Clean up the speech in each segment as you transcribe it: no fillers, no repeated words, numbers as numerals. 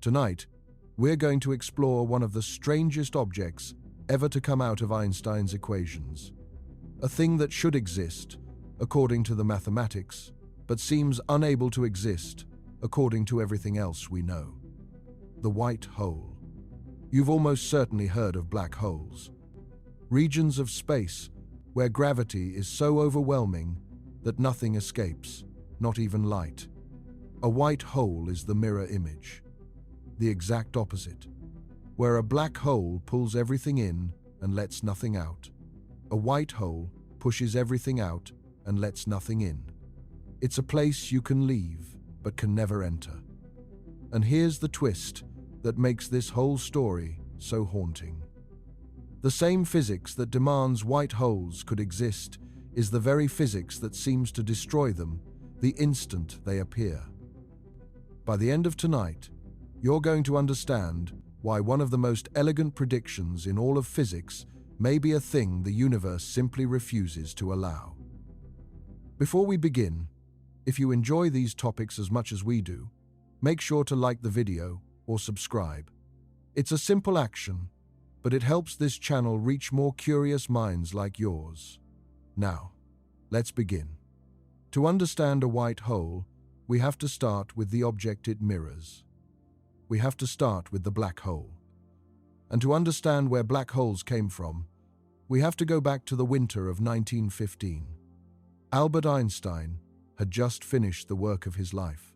Tonight, we're going to explore one of the strangest objects ever to come out of Einstein's equations. A thing that should exist, according to the mathematics, but seems unable to exist, according to everything else we know. The white hole. You've almost certainly heard of black holes. Regions of space where gravity is so overwhelming that nothing escapes, not even light. A white hole is the mirror image. The exact opposite, where a black hole pulls everything in and lets nothing out. A white hole pushes everything out and lets nothing in. It's a place you can leave, but can never enter. And here's the twist that makes this whole story so haunting. The same physics that demands white holes could exist is the very physics that seems to destroy them the instant they appear. By the end of tonight, you're going to understand why one of the most elegant predictions in all of physics may be a thing the universe simply refuses to allow. Before we begin, if you enjoy these topics as much as we do, make sure to like the video or subscribe. It's a simple action, but it helps this channel reach more curious minds like yours. Now, let's begin. To understand a white hole, we have to start with the object it mirrors. We have to start with the black hole. And to understand where black holes came from, we have to go back to the winter of 1915. Albert Einstein had just finished the work of his life.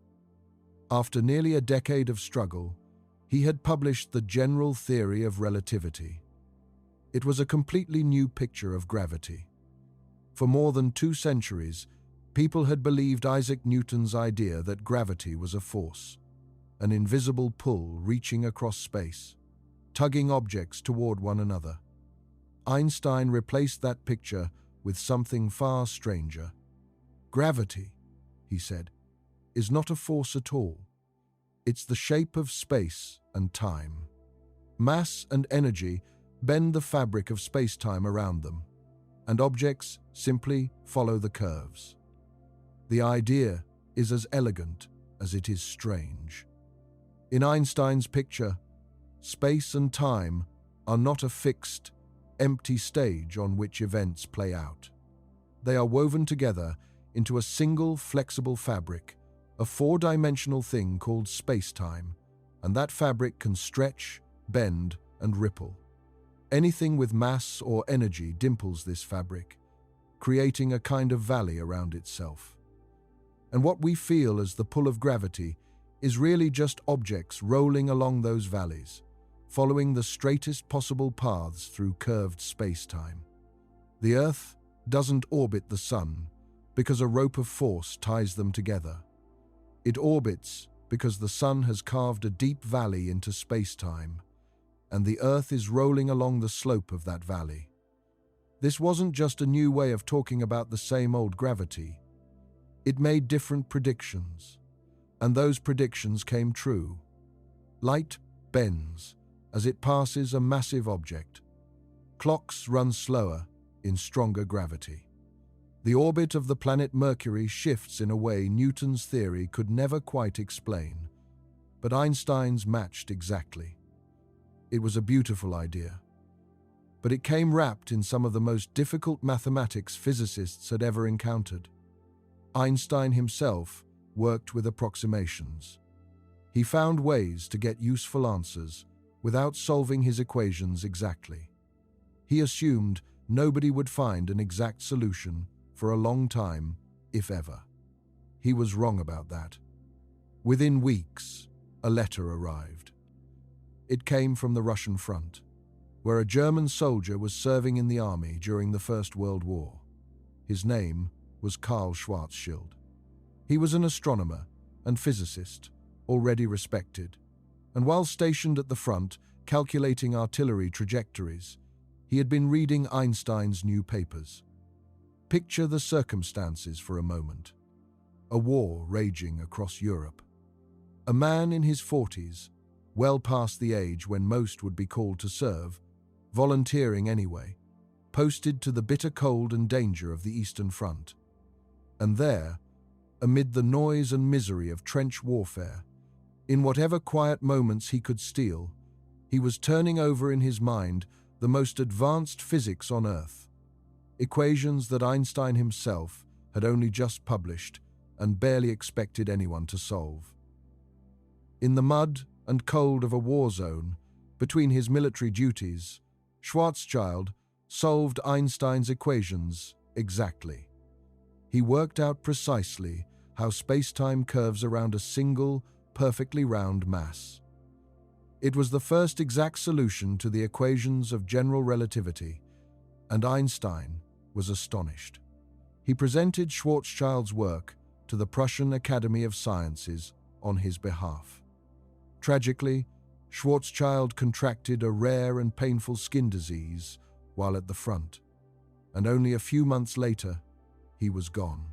After nearly a decade of struggle, he had published the general theory of relativity. It was a completely new picture of gravity. For more than 2 centuries, people had believed Isaac Newton's idea that gravity was a force, an invisible pull reaching across space, tugging objects toward one another. Einstein replaced that picture with something far stranger. Gravity, he said, is not a force at all. It's the shape of space and time. Mass and energy bend the fabric of space-time around them, and objects simply follow the curves. The idea is as elegant as it is strange. In Einstein's picture, space and time are not a fixed, empty stage on which events play out. They are woven together into a single flexible fabric, a 4-dimensional thing called space-time, and that fabric can stretch, bend, and ripple. Anything with mass or energy dimples this fabric, creating a kind of valley around itself. And what we feel as the pull of gravity is really just objects rolling along those valleys, following the straightest possible paths through curved space-time. The Earth doesn't orbit the Sun because a rope of force ties them together. It orbits because the Sun has carved a deep valley into space-time, and the Earth is rolling along the slope of that valley. This wasn't just a new way of talking about the same old gravity. It made different predictions, and those predictions came true. Light bends as it passes a massive object. Clocks run slower in stronger gravity. The orbit of the planet Mercury shifts in a way Newton's theory could never quite explain, but Einstein's matched exactly. It was a beautiful idea, but it came wrapped in some of the most difficult mathematics physicists had ever encountered. Einstein himself worked with approximations. He found ways to get useful answers without solving his equations exactly. He assumed nobody would find an exact solution for a long time, if ever. He was wrong about that. Within weeks, a letter arrived. It came from the Russian front, where a German soldier was serving in the army during the First World War. His name was Karl Schwarzschild. He was an astronomer and physicist, already respected, and while stationed at the front, calculating artillery trajectories, he had been reading Einstein's new papers. Picture the circumstances for a moment. A war raging across Europe. A man in his 40s, well past the age when most would be called to serve, volunteering anyway, posted to the bitter cold and danger of the Eastern Front. And there, amid the noise and misery of trench warfare, In whatever quiet moments he could steal, he was turning over in his mind the most advanced physics on Earth, equations that Einstein himself had only just published and barely expected anyone to solve. In the mud and cold of a war zone, between his military duties, Schwarzschild solved Einstein's equations exactly. He worked out precisely how space-time curves around a single, perfectly round mass. It was the first exact solution to the equations of general relativity, and Einstein was astonished. He presented Schwarzschild's work to the Prussian Academy of Sciences on his behalf. Tragically, Schwarzschild contracted a rare and painful skin disease while at the front, and only a few months later, he was gone.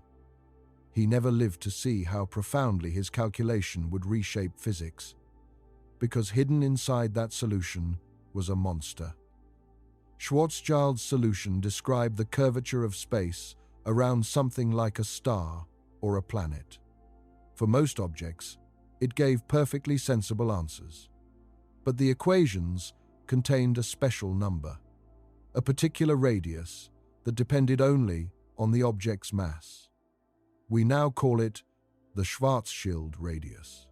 He never lived to see how profoundly his calculation would reshape physics, because hidden inside that solution was a monster. Schwarzschild's solution described the curvature of space around something like a star or a planet. For most objects, it gave perfectly sensible answers. But the equations contained a special number, a particular radius that depended only on the object's mass. We now call it the Schwarzschild radius.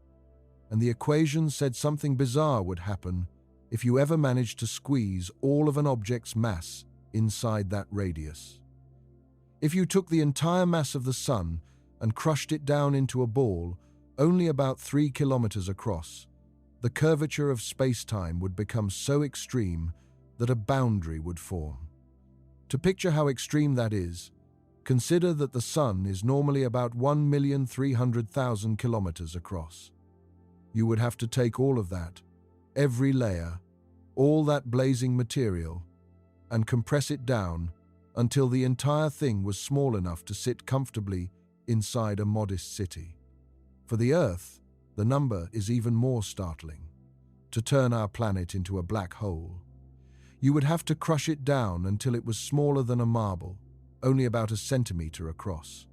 And the equation said something bizarre would happen if you ever managed to squeeze all of an object's mass inside that radius. If you took the entire mass of the Sun and crushed it down into a ball only about 3 kilometers across, the curvature of space-time would become so extreme that a boundary would form. To picture how extreme that is, consider that the Sun is normally about 1,300,000 kilometers across. You would have to take all of that, every layer, all that blazing material, and compress it down until the entire thing was small enough to sit comfortably inside a modest city. For the Earth, the number is even more startling. To turn our planet into a black hole, you would have to crush it down until it was smaller than a marble, only about a centimeter across.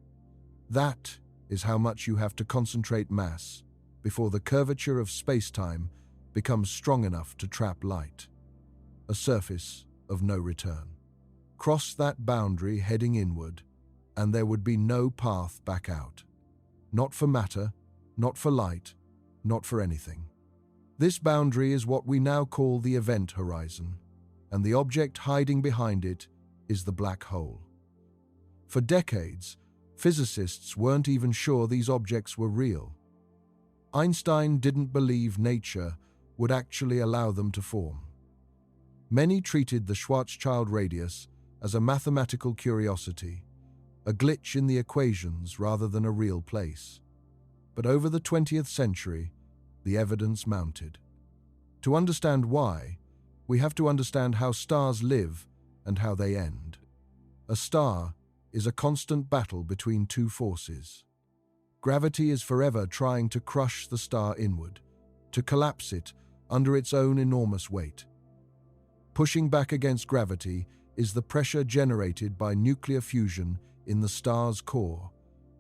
That is how much you have to concentrate mass before the curvature of space-time becomes strong enough to trap light, a surface of no return. Cross that boundary heading inward, and there would be no path back out. Not for matter, not for light, not for anything. This boundary is what we now call the event horizon, and the object hiding behind it is the black hole. For decades, physicists weren't even sure these objects were real. Einstein didn't believe nature would actually allow them to form. Many treated the Schwarzschild radius as a mathematical curiosity, a glitch in the equations rather than a real place. But over the 20th century, the evidence mounted. To understand why, we have to understand how stars live and how they end. A star is a constant battle between two forces. Gravity is forever trying to crush the star inward, to collapse it under its own enormous weight. Pushing back against gravity is the pressure generated by nuclear fusion in the star's core,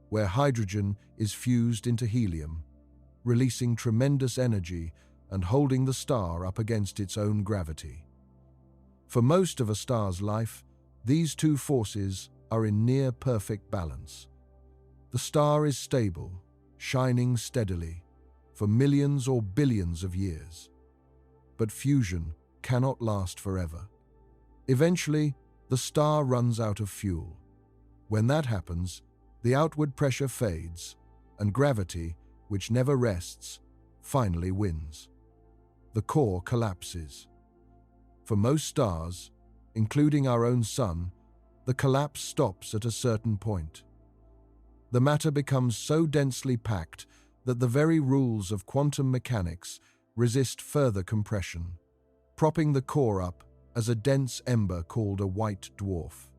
where hydrogen is fused into helium, releasing tremendous energy and holding the star up against its own gravity. For most of a star's life, these two forces are in near-perfect balance. The star is stable, shining steadily, for millions or billions of years. But fusion cannot last forever. Eventually, the star runs out of fuel. When that happens, the outward pressure fades, and gravity, which never rests, finally wins. The core collapses. For most stars, including our own Sun, the collapse stops at a certain point. The matter becomes so densely packed that the very rules of quantum mechanics resist further compression, propping the core up as a dense ember called a white dwarf.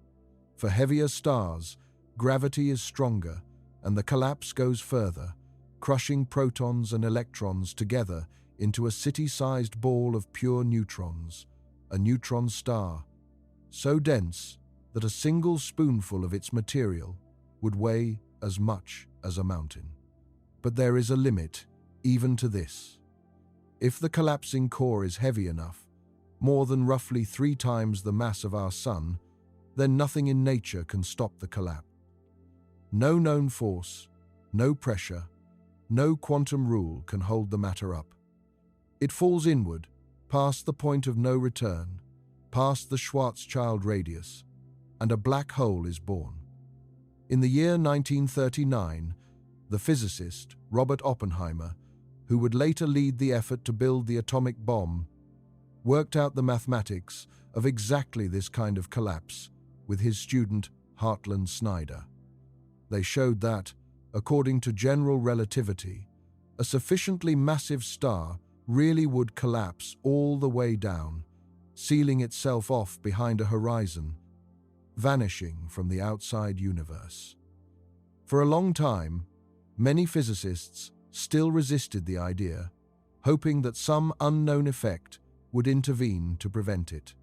For heavier stars, gravity is stronger, and the collapse goes further, crushing protons and electrons together into a city-sized ball of pure neutrons, a neutron star, so dense that a single spoonful of its material would weigh as much as a mountain. But there is a limit even to this. If the collapsing core is heavy enough, more than roughly 3 times the mass of our Sun, then nothing in nature can stop the collapse. No known force, no pressure, no quantum rule can hold the matter up. It falls inward, past the point of no return, past the Schwarzschild radius, and a black hole is born. In the year 1939, the physicist Robert Oppenheimer, who would later lead the effort to build the atomic bomb, worked out the mathematics of exactly this kind of collapse with his student Hartland Snyder. They showed that, according to general relativity, a sufficiently massive star really would collapse all the way down, sealing itself off behind a horizon, vanishing from the outside universe. For a long time, many physicists still resisted the idea, hoping that some unknown effect would intervene to prevent it.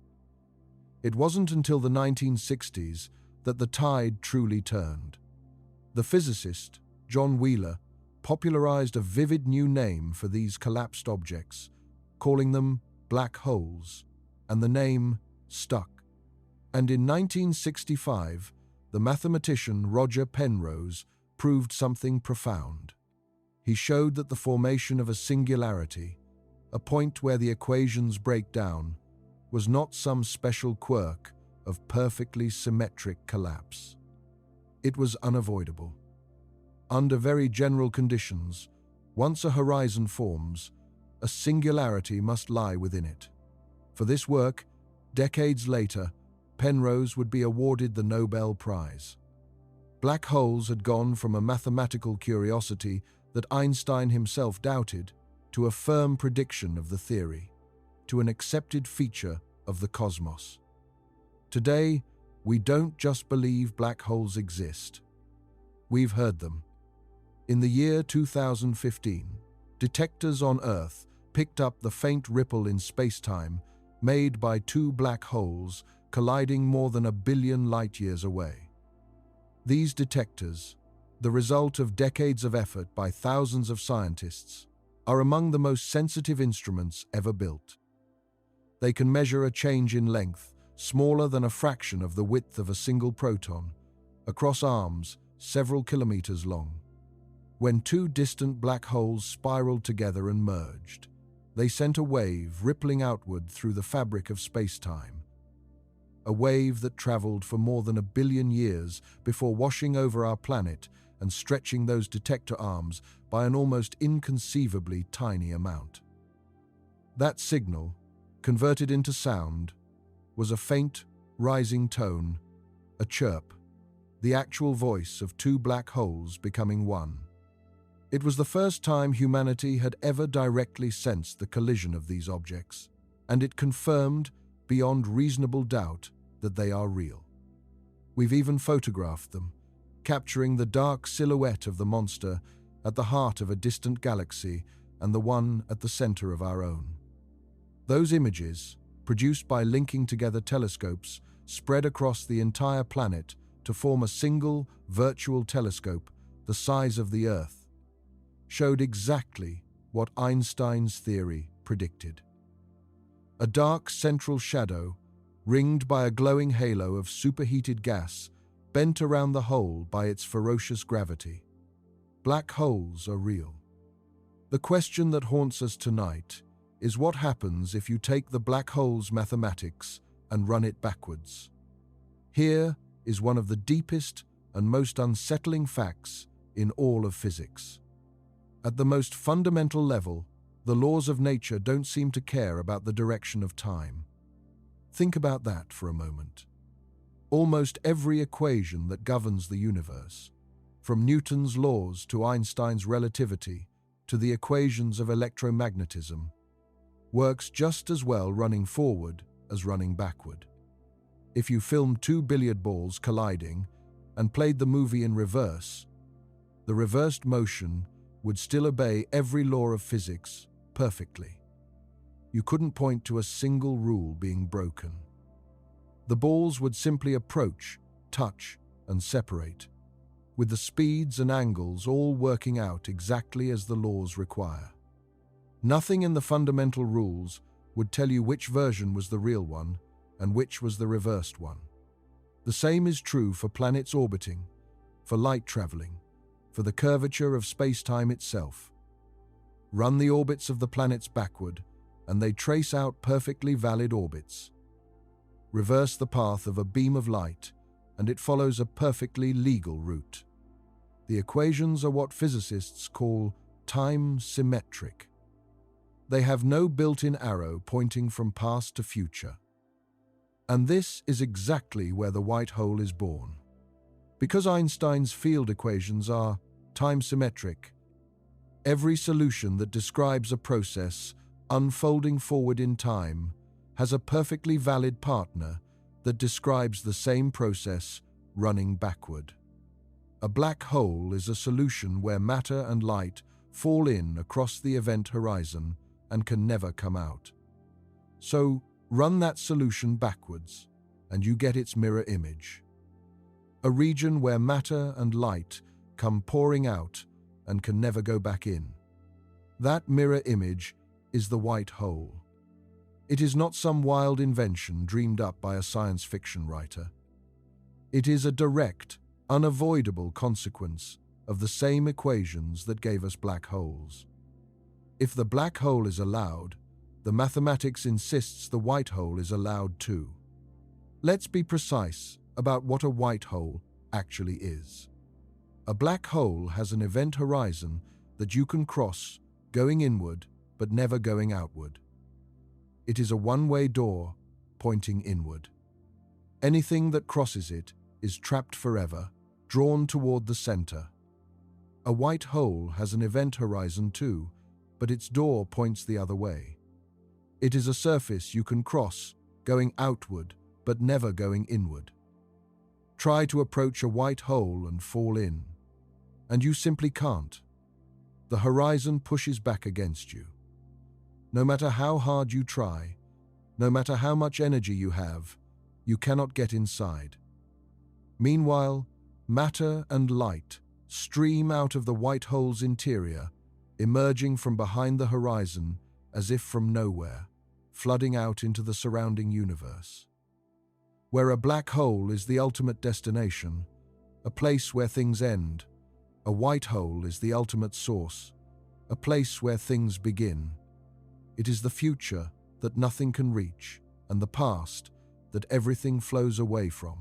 It wasn't until the 1960s that the tide truly turned. The physicist, John Wheeler, popularized a vivid new name for these collapsed objects, calling them black holes, and the name stuck. And in 1965, the mathematician Roger Penrose proved something profound. He showed that the formation of a singularity, a point where the equations break down, was not some special quirk of perfectly symmetric collapse. It was unavoidable. Under very general conditions, once a horizon forms, a singularity must lie within it. For this work, decades later, Penrose would be awarded the Nobel Prize. Black holes had gone from a mathematical curiosity that Einstein himself doubted to a firm prediction of the theory, to an accepted feature of the cosmos. Today, we don't just believe black holes exist. We've heard them. In the year 2015, detectors on Earth picked up the faint ripple in spacetime made by 2 black holes colliding more than 1 billion light-years away. These detectors, the result of decades of effort by thousands of scientists, are among the most sensitive instruments ever built. They can measure a change in length smaller than a fraction of the width of a single proton, across arms several kilometers long. When 2 distant black holes spiraled together and merged, they sent a wave rippling outward through the fabric of space-time. A wave that traveled for more than 1 billion years before washing over our planet and stretching those detector arms by an almost inconceivably tiny amount. That signal, converted into sound, was a faint, rising tone, a chirp, the actual voice of 2 black holes becoming one. It was the first time humanity had ever directly sensed the collision of these objects, and it confirmed, beyond reasonable doubt, that they are real. We've even photographed them, capturing the dark silhouette of the monster at the heart of a distant galaxy and the one at the center of our own. Those images, produced by linking together telescopes, spread across the entire planet to form a single virtual telescope the size of the Earth, showed exactly what Einstein's theory predicted. A dark central shadow, ringed by a glowing halo of superheated gas, bent around the hole by its ferocious gravity. Black holes are real. The question that haunts us tonight is what happens if you take the black hole's mathematics and run it backwards. Here is one of the deepest and most unsettling facts in all of physics. At the most fundamental level, the laws of nature don't seem to care about the direction of time. Think about that for a moment. Almost every equation that governs the universe, from Newton's laws to Einstein's relativity to the equations of electromagnetism, works just as well running forward as running backward. If you filmed 2 billiard balls colliding and played the movie in reverse, the reversed motion would still obey every law of physics perfectly. You couldn't point to a single rule being broken. The balls would simply approach, touch, and separate. with the speeds and angles all working out exactly as the laws require. Nothing in the fundamental rules would tell you which version was the real one and which was the reversed one. The same is true for planets orbiting, for light traveling, for the curvature of space-time itself. Run the orbits of the planets backward, and they trace out perfectly valid orbits. Reverse the path of a beam of light, and it follows a perfectly legal route. The equations are what physicists call time-symmetric. They have no built-in arrow pointing from past to future. And this is exactly where the white hole is born. Because Einstein's field equations are time-symmetric, every solution that describes a process unfolding forward in time has a perfectly valid partner that describes the same process running backward. A black hole is a solution where matter and light fall in across the event horizon and can never come out. So, run that solution backwards, and you get its mirror image. A region where matter and light come pouring out and can never go back in. That mirror image is the white hole. It is not some wild invention dreamed up by a science fiction writer. It is a direct, unavoidable consequence of the same equations that gave us black holes. If the black hole is allowed, the mathematics insists the white hole is allowed too. Let's be precise about what a white hole actually is. A black hole has an event horizon that you can cross, going inward but never going outward. It is a one-way door pointing inward. Anything that crosses it is trapped forever, drawn toward the center. A white hole has an event horizon too, but its door points the other way. It is a surface you can cross, going outward, but never going inward. Try to approach a white hole and fall in, and you simply can't. The horizon pushes back against you. No matter how hard you try, no matter how much energy you have, you cannot get inside. Meanwhile, matter and light stream out of the white hole's interior, emerging from behind the horizon as if from nowhere, flooding out into the surrounding universe. Where a black hole is the ultimate destination, a place where things end, a white hole is the ultimate source, a place where things begin. It is the future that nothing can reach, and the past that everything flows away from.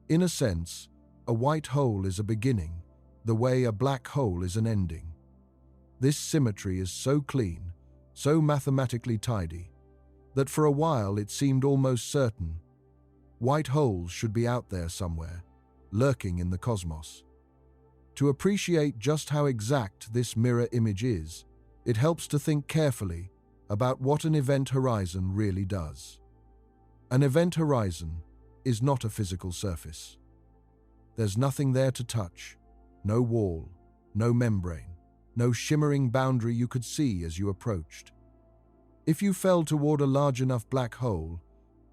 In a sense, a white hole is a beginning, the way a black hole is an ending. This symmetry is so clean, so mathematically tidy, that for a while it seemed almost certain. White holes should be out there somewhere, lurking in the cosmos. To appreciate just how exact this mirror image is, it helps to think carefully about what an event horizon really does. An event horizon is not a physical surface. There's nothing there to touch, no wall, no membrane, no shimmering boundary you could see as you approached. If you fell toward a large enough black hole,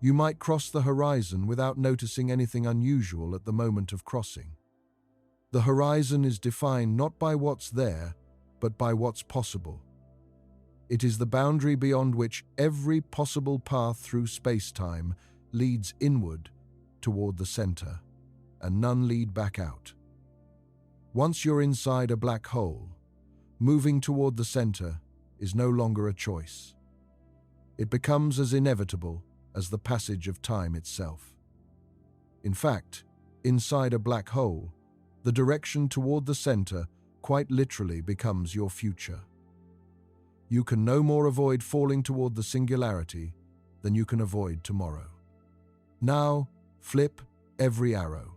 you might cross the horizon without noticing anything unusual at the moment of crossing. The horizon is defined not by what's there, but by what's possible. It is the boundary beyond which every possible path through space-time leads inward toward the center, and none lead back out. Once you're inside a black hole, moving toward the center is no longer a choice. It becomes as inevitable as the passage of time itself. In fact, inside a black hole, the direction toward the center quite literally becomes your future. You can no more avoid falling toward the singularity than you can avoid tomorrow. Now, flip every arrow.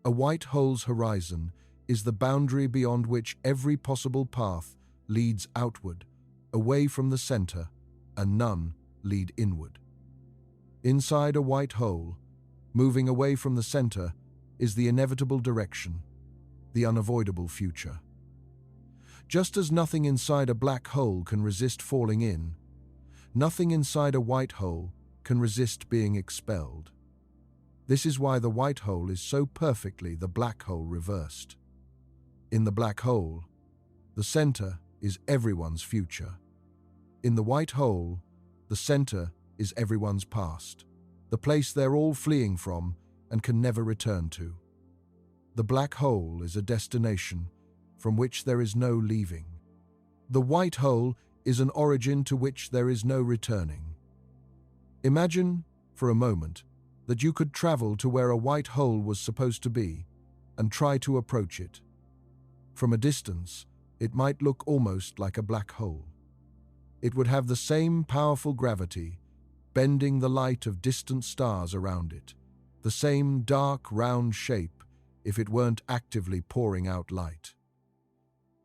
A white hole's horizon is the boundary beyond which every possible path leads outward, away from the center, and none lead inward. Inside a white hole, moving away from the center, is the inevitable direction, the unavoidable future. Just as nothing inside a black hole can resist falling in, nothing inside a white hole can resist being expelled. This is why the white hole is so perfectly the black hole reversed. In the black hole, the center is everyone's future. In the white hole, the center is everyone's past, the place they're all fleeing from and can never return to. The black hole is a destination from which there is no leaving. The white hole is an origin to which there is no returning. Imagine, for a moment, that you could travel to where a white hole was supposed to be and try to approach it. From a distance, it might look almost like a black hole. It would have the same powerful gravity, bending the light of distant stars around it, the same dark, round shape if it weren't actively pouring out light.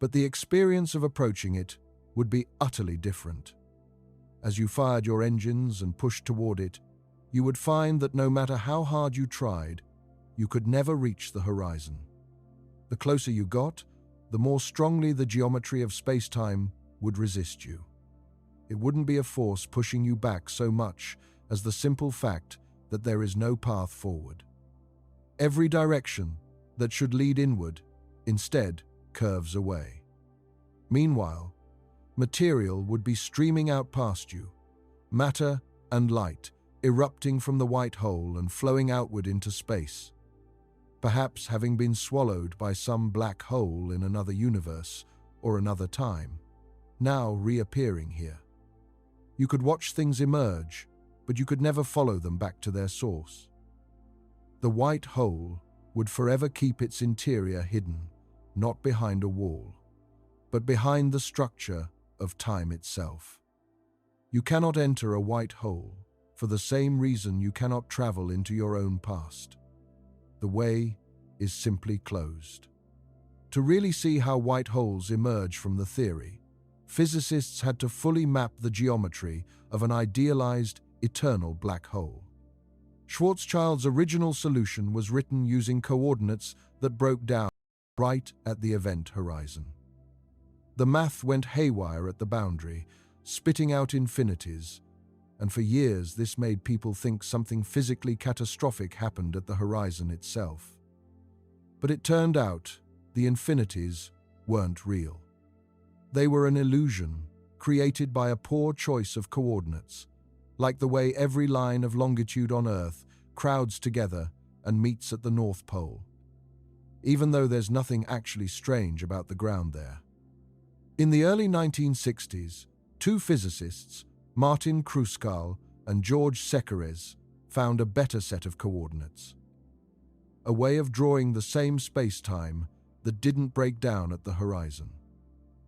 But the experience of approaching it would be utterly different. As you fired your engines and pushed toward it, you would find that no matter how hard you tried, you could never reach the horizon. The closer you got, the more strongly the geometry of space-time would resist you. It wouldn't be a force pushing you back so much as the simple fact that there is no path forward. Every direction that should lead inward, instead, curves away. Meanwhile, material would be streaming out past you, matter and light erupting from the white hole and flowing outward into space, perhaps having been swallowed by some black hole in another universe or another time, now reappearing here. You could watch things emerge, but you could never follow them back to their source. The white hole would forever keep its interior hidden, not behind a wall, but behind the structure of time itself. You cannot enter a white hole for the same reason you cannot travel into your own past. The way is simply closed. To really see how white holes emerge from the theory, physicists had to fully map the geometry of an idealized, eternal black hole. Schwarzschild's original solution was written using coordinates that broke down right at the event horizon. The math went haywire at the boundary, spitting out infinities, and for years this made people think something physically catastrophic happened at the horizon itself. But it turned out the infinities weren't real. They were an illusion created by a poor choice of coordinates, like the way every line of longitude on Earth crowds together and meets at the North Pole, even though there's nothing actually strange about the ground there. In the early 1960s, two physicists, Martin Kruskal and George Sekeres, found a better set of coordinates. A way of drawing the same space-time that didn't break down at the horizon.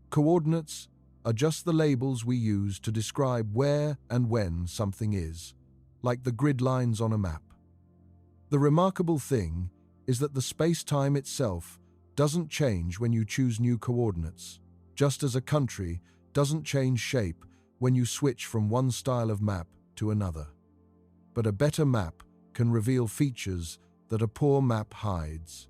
Coordinates are just the labels we use to describe where and when something is, like the grid lines on a map. The remarkable thing is that the space-time itself doesn't change when you choose new coordinates, just as a country doesn't change shape when you switch from one style of map to another. But a better map can reveal features that a poor map hides.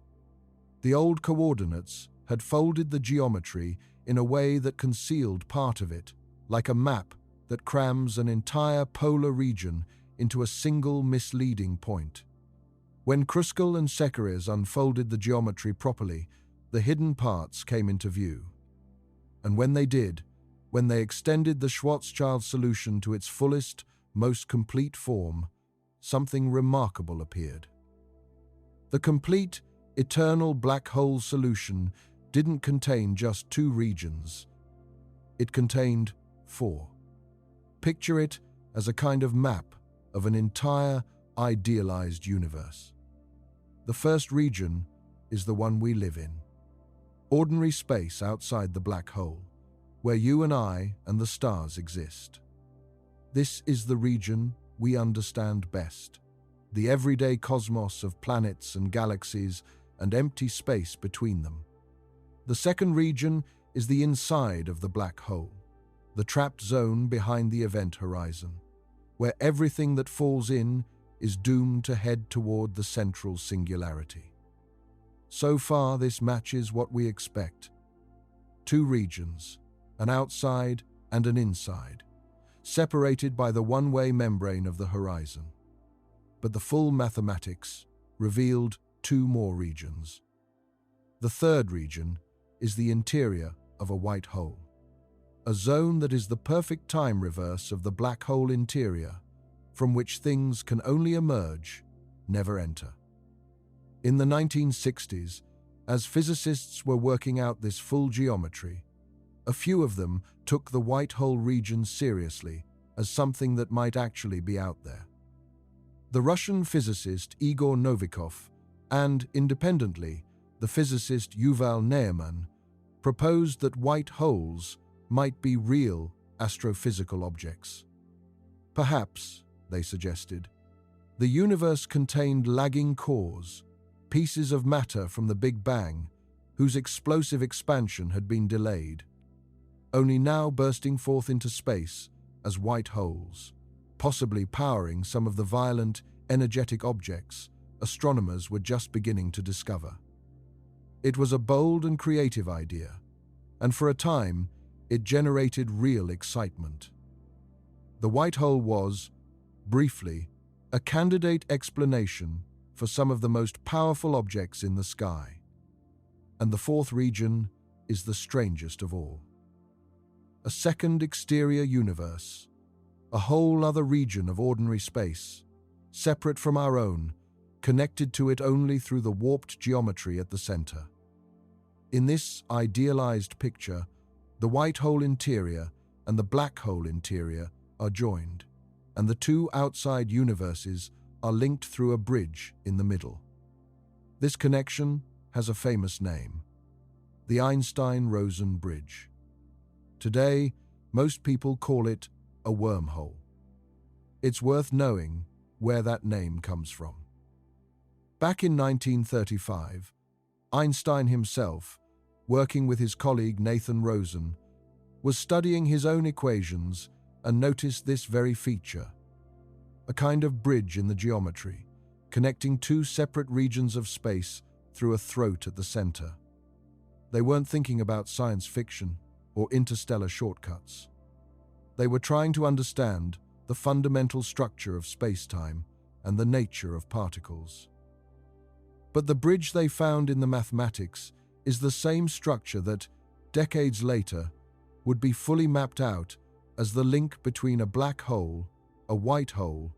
The old coordinates had folded the geometry in a way that concealed part of it, like a map that crams an entire polar region into a single misleading point. When Kruskal and Sekeres unfolded the geometry properly, the hidden parts came into view. And when they did, when they extended the Schwarzschild solution to its fullest, most complete form, something remarkable appeared. The complete, eternal black hole solution didn't contain just two regions. It contained four. Picture it as a kind of map of an entire, idealized universe. The first region is the one we live in. Ordinary space outside the black hole, where you and I and the stars exist. This is the region we understand best, the everyday cosmos of planets and galaxies and empty space between them. The second region is the inside of the black hole, the trapped zone behind the event horizon, where everything that falls in is doomed to head toward the central singularity. So far, this matches what we expect. Two regions, an outside and an inside, separated by the one-way membrane of the horizon. but the full mathematics revealed two more regions. The third region is the interior of a white hole, a zone that is the perfect time reverse of the black hole interior, from which things can only emerge, never enter. In the 1960s, as physicists were working out this full geometry, a few of them took the white hole region seriously as something that might actually be out there. The Russian physicist Igor Novikov and, independently, the physicist Yuval Ne'eman proposed that white holes might be real astrophysical objects. Perhaps, they suggested, the universe contained lagging cores, pieces of matter from the Big Bang, whose explosive expansion had been delayed, only now bursting forth into space as white holes, possibly powering some of the violent, energetic objects astronomers were just beginning to discover. It was a bold and creative idea, and for a time, it generated real excitement. The white hole was, briefly, a candidate explanation for some of the most powerful objects in the sky. And the fourth region is the strangest of all. A second exterior universe, a whole other region of ordinary space, separate from our own, connected to it only through the warped geometry at the center. In this idealized picture, the white hole interior and the black hole interior are joined, and the two outside universes are linked through a bridge in the middle. This connection has a famous name, the Einstein-Rosen bridge. Today, most people call it a wormhole. It's worth knowing where that name comes from. Back in 1935, Einstein himself, working with his colleague Nathan Rosen, was studying his own equations and noticed this very feature, a kind of bridge in the geometry, connecting two separate regions of space through a throat at the center. They weren't thinking about science fiction or interstellar shortcuts. They were trying to understand the fundamental structure of space-time and the nature of particles. But the bridge they found in the mathematics is the same structure that, decades later, would be fully mapped out as the link between a black hole, a white hole,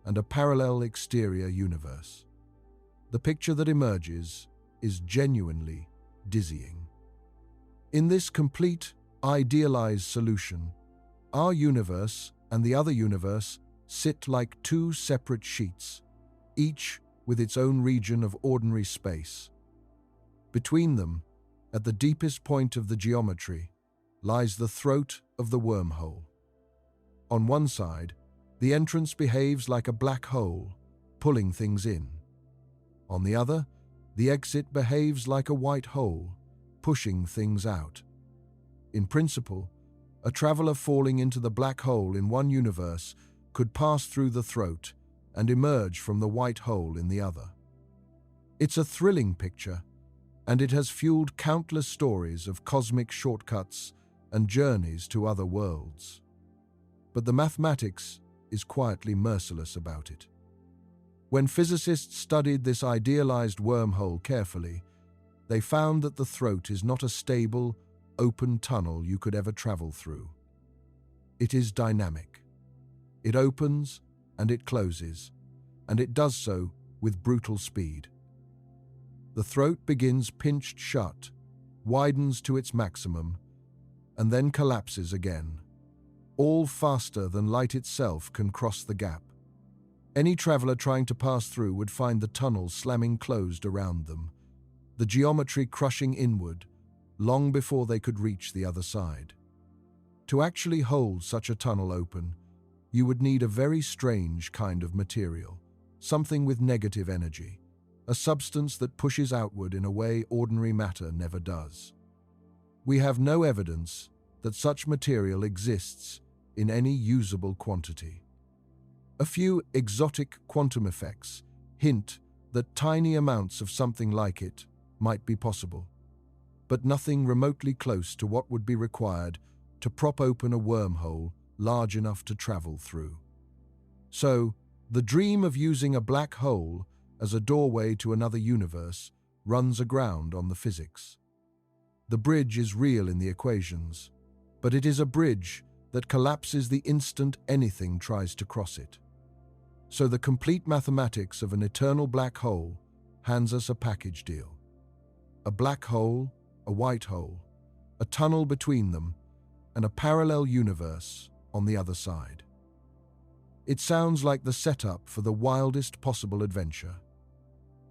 and a parallel exterior universe. The picture that emerges is genuinely dizzying. In this complete, idealized solution, our universe and the other universe sit like two separate sheets, each with its own region of ordinary space. Between them, at the deepest point of the geometry, lies the throat of the wormhole. On one side, the entrance behaves like a black hole, pulling things in. On the other, the exit behaves like a white hole, pushing things out. In principle, a traveler falling into the black hole in one universe could pass through the throat and emerge from the white hole in the other. It's a thrilling picture, and it has fueled countless stories of cosmic shortcuts and journeys to other worlds. But the mathematics is quietly merciless about it. When physicists studied this idealized wormhole carefully, they found that the throat is not a stable, open tunnel you could ever travel through. It is dynamic. It opens and it closes, and it does so with brutal speed. The throat begins pinched shut, widens to its maximum, and then collapses again, all faster than light itself can cross the gap. Any traveler trying to pass through would find the tunnel slamming closed around them, the geometry crushing inward, long before they could reach the other side. To actually hold such a tunnel open, you would need a very strange kind of material, something with negative energy, a substance that pushes outward in a way ordinary matter never does. We have no evidence that such material exists in any usable quantity. A few exotic quantum effects hint that tiny amounts of something like it might be possible, but nothing remotely close to what would be required to prop open a wormhole large enough to travel through. So, The dream of using a black hole as a doorway to another universe runs aground on the physics. The bridge is real in the equations, but it is a bridge that collapses the instant anything tries to cross it. So the complete mathematics of an eternal black hole hands us a package deal. A black hole, a white hole, a tunnel between them, and a parallel universe on the other side. It sounds like the setup for the wildest possible adventure.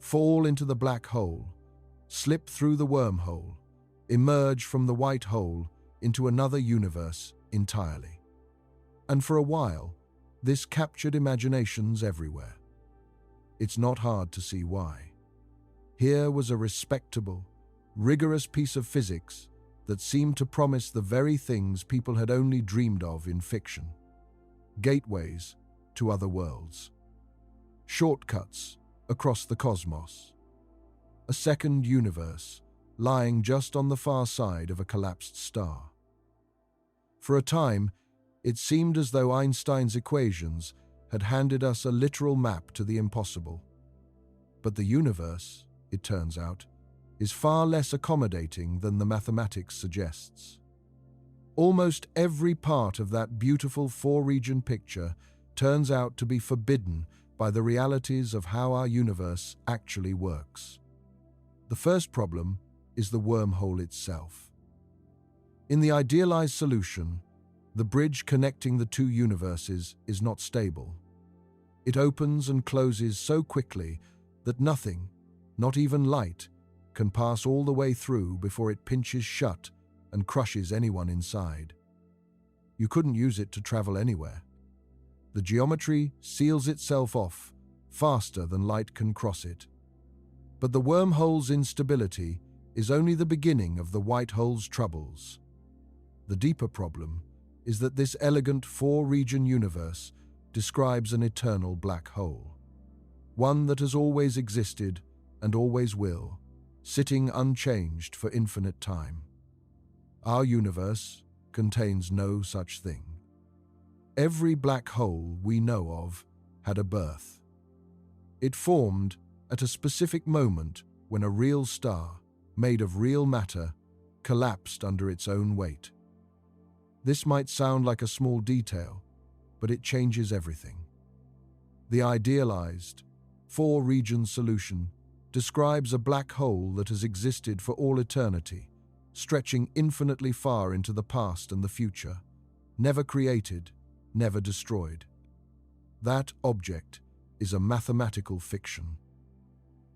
Fall into the black hole, slip through the wormhole, emerge from the white hole into another universe entirely. And for a while, this captured imaginations everywhere. It's not hard to see why. Here was a respectable, rigorous piece of physics that seemed to promise the very things people had only dreamed of in fiction. Gateways to other worlds. Shortcuts across the cosmos. A second universe lying just on the far side of a collapsed star. For a time, it seemed as though Einstein's equations had handed us a literal map to the impossible. But the universe, it turns out, is far less accommodating than the mathematics suggests. Almost every part of that beautiful four-region picture turns out to be forbidden by the realities of how our universe actually works. The first problem is the wormhole itself. In the idealized solution, the bridge connecting the two universes is not stable. It opens and closes so quickly that nothing, not even light, can pass all the way through before it pinches shut and crushes anyone inside. You couldn't use it to travel anywhere. The geometry seals itself off faster than light can cross it. But the wormhole's instability is only the beginning of the white hole's troubles. The deeper problem is that this elegant four-region universe describes an eternal black hole, one that has always existed and always will, sitting unchanged for infinite time. Our universe contains no such thing. Every black hole we know of had a birth. It formed at a specific moment when a real star, made of real matter, collapsed under its own weight. This might sound like a small detail, but it changes everything. The idealized, four-region solution describes a black hole that has existed for all eternity, stretching infinitely far into the past and the future, never created, never destroyed. That object is a mathematical fiction.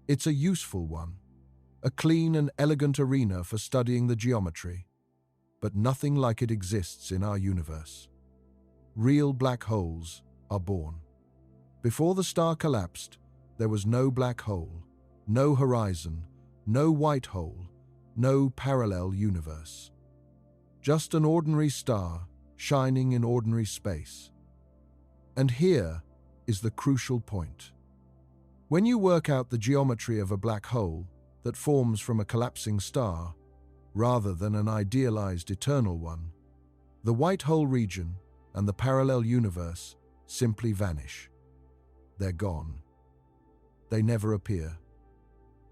It's a useful one, a clean and elegant arena for studying the geometry, but nothing like it exists in our universe. Real black holes are born. Before the star collapsed, there was no black hole, no horizon, no white hole, no parallel universe. Just an ordinary star shining in ordinary space. And here is the crucial point. When you work out the geometry of a black hole that forms from a collapsing star, rather than an idealized eternal one, the white hole region and the parallel universe simply vanish. They're gone. They never appear.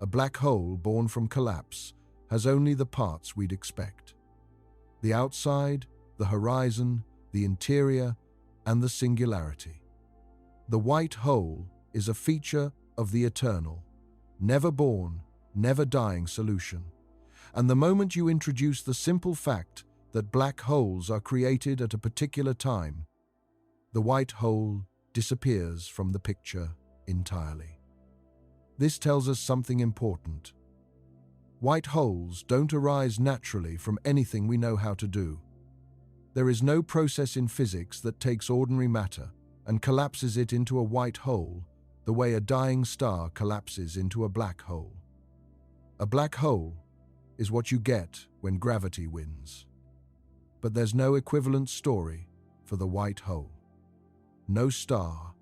A black hole born from collapse has only the parts we'd expect. The outside, the horizon, the interior, and the singularity. The white hole is a feature of the eternal, never born, never dying solution. And the moment you introduce the simple fact that black holes are created at a particular time, the white hole disappears from the picture entirely. This tells us something important. White holes don't arise naturally from anything we know how to do. There is no process in physics that takes ordinary matter and collapses it into a white hole the way a dying star collapses into a black hole. A black hole is what you get when gravity wins. But there's no equivalent story for the white hole. No star,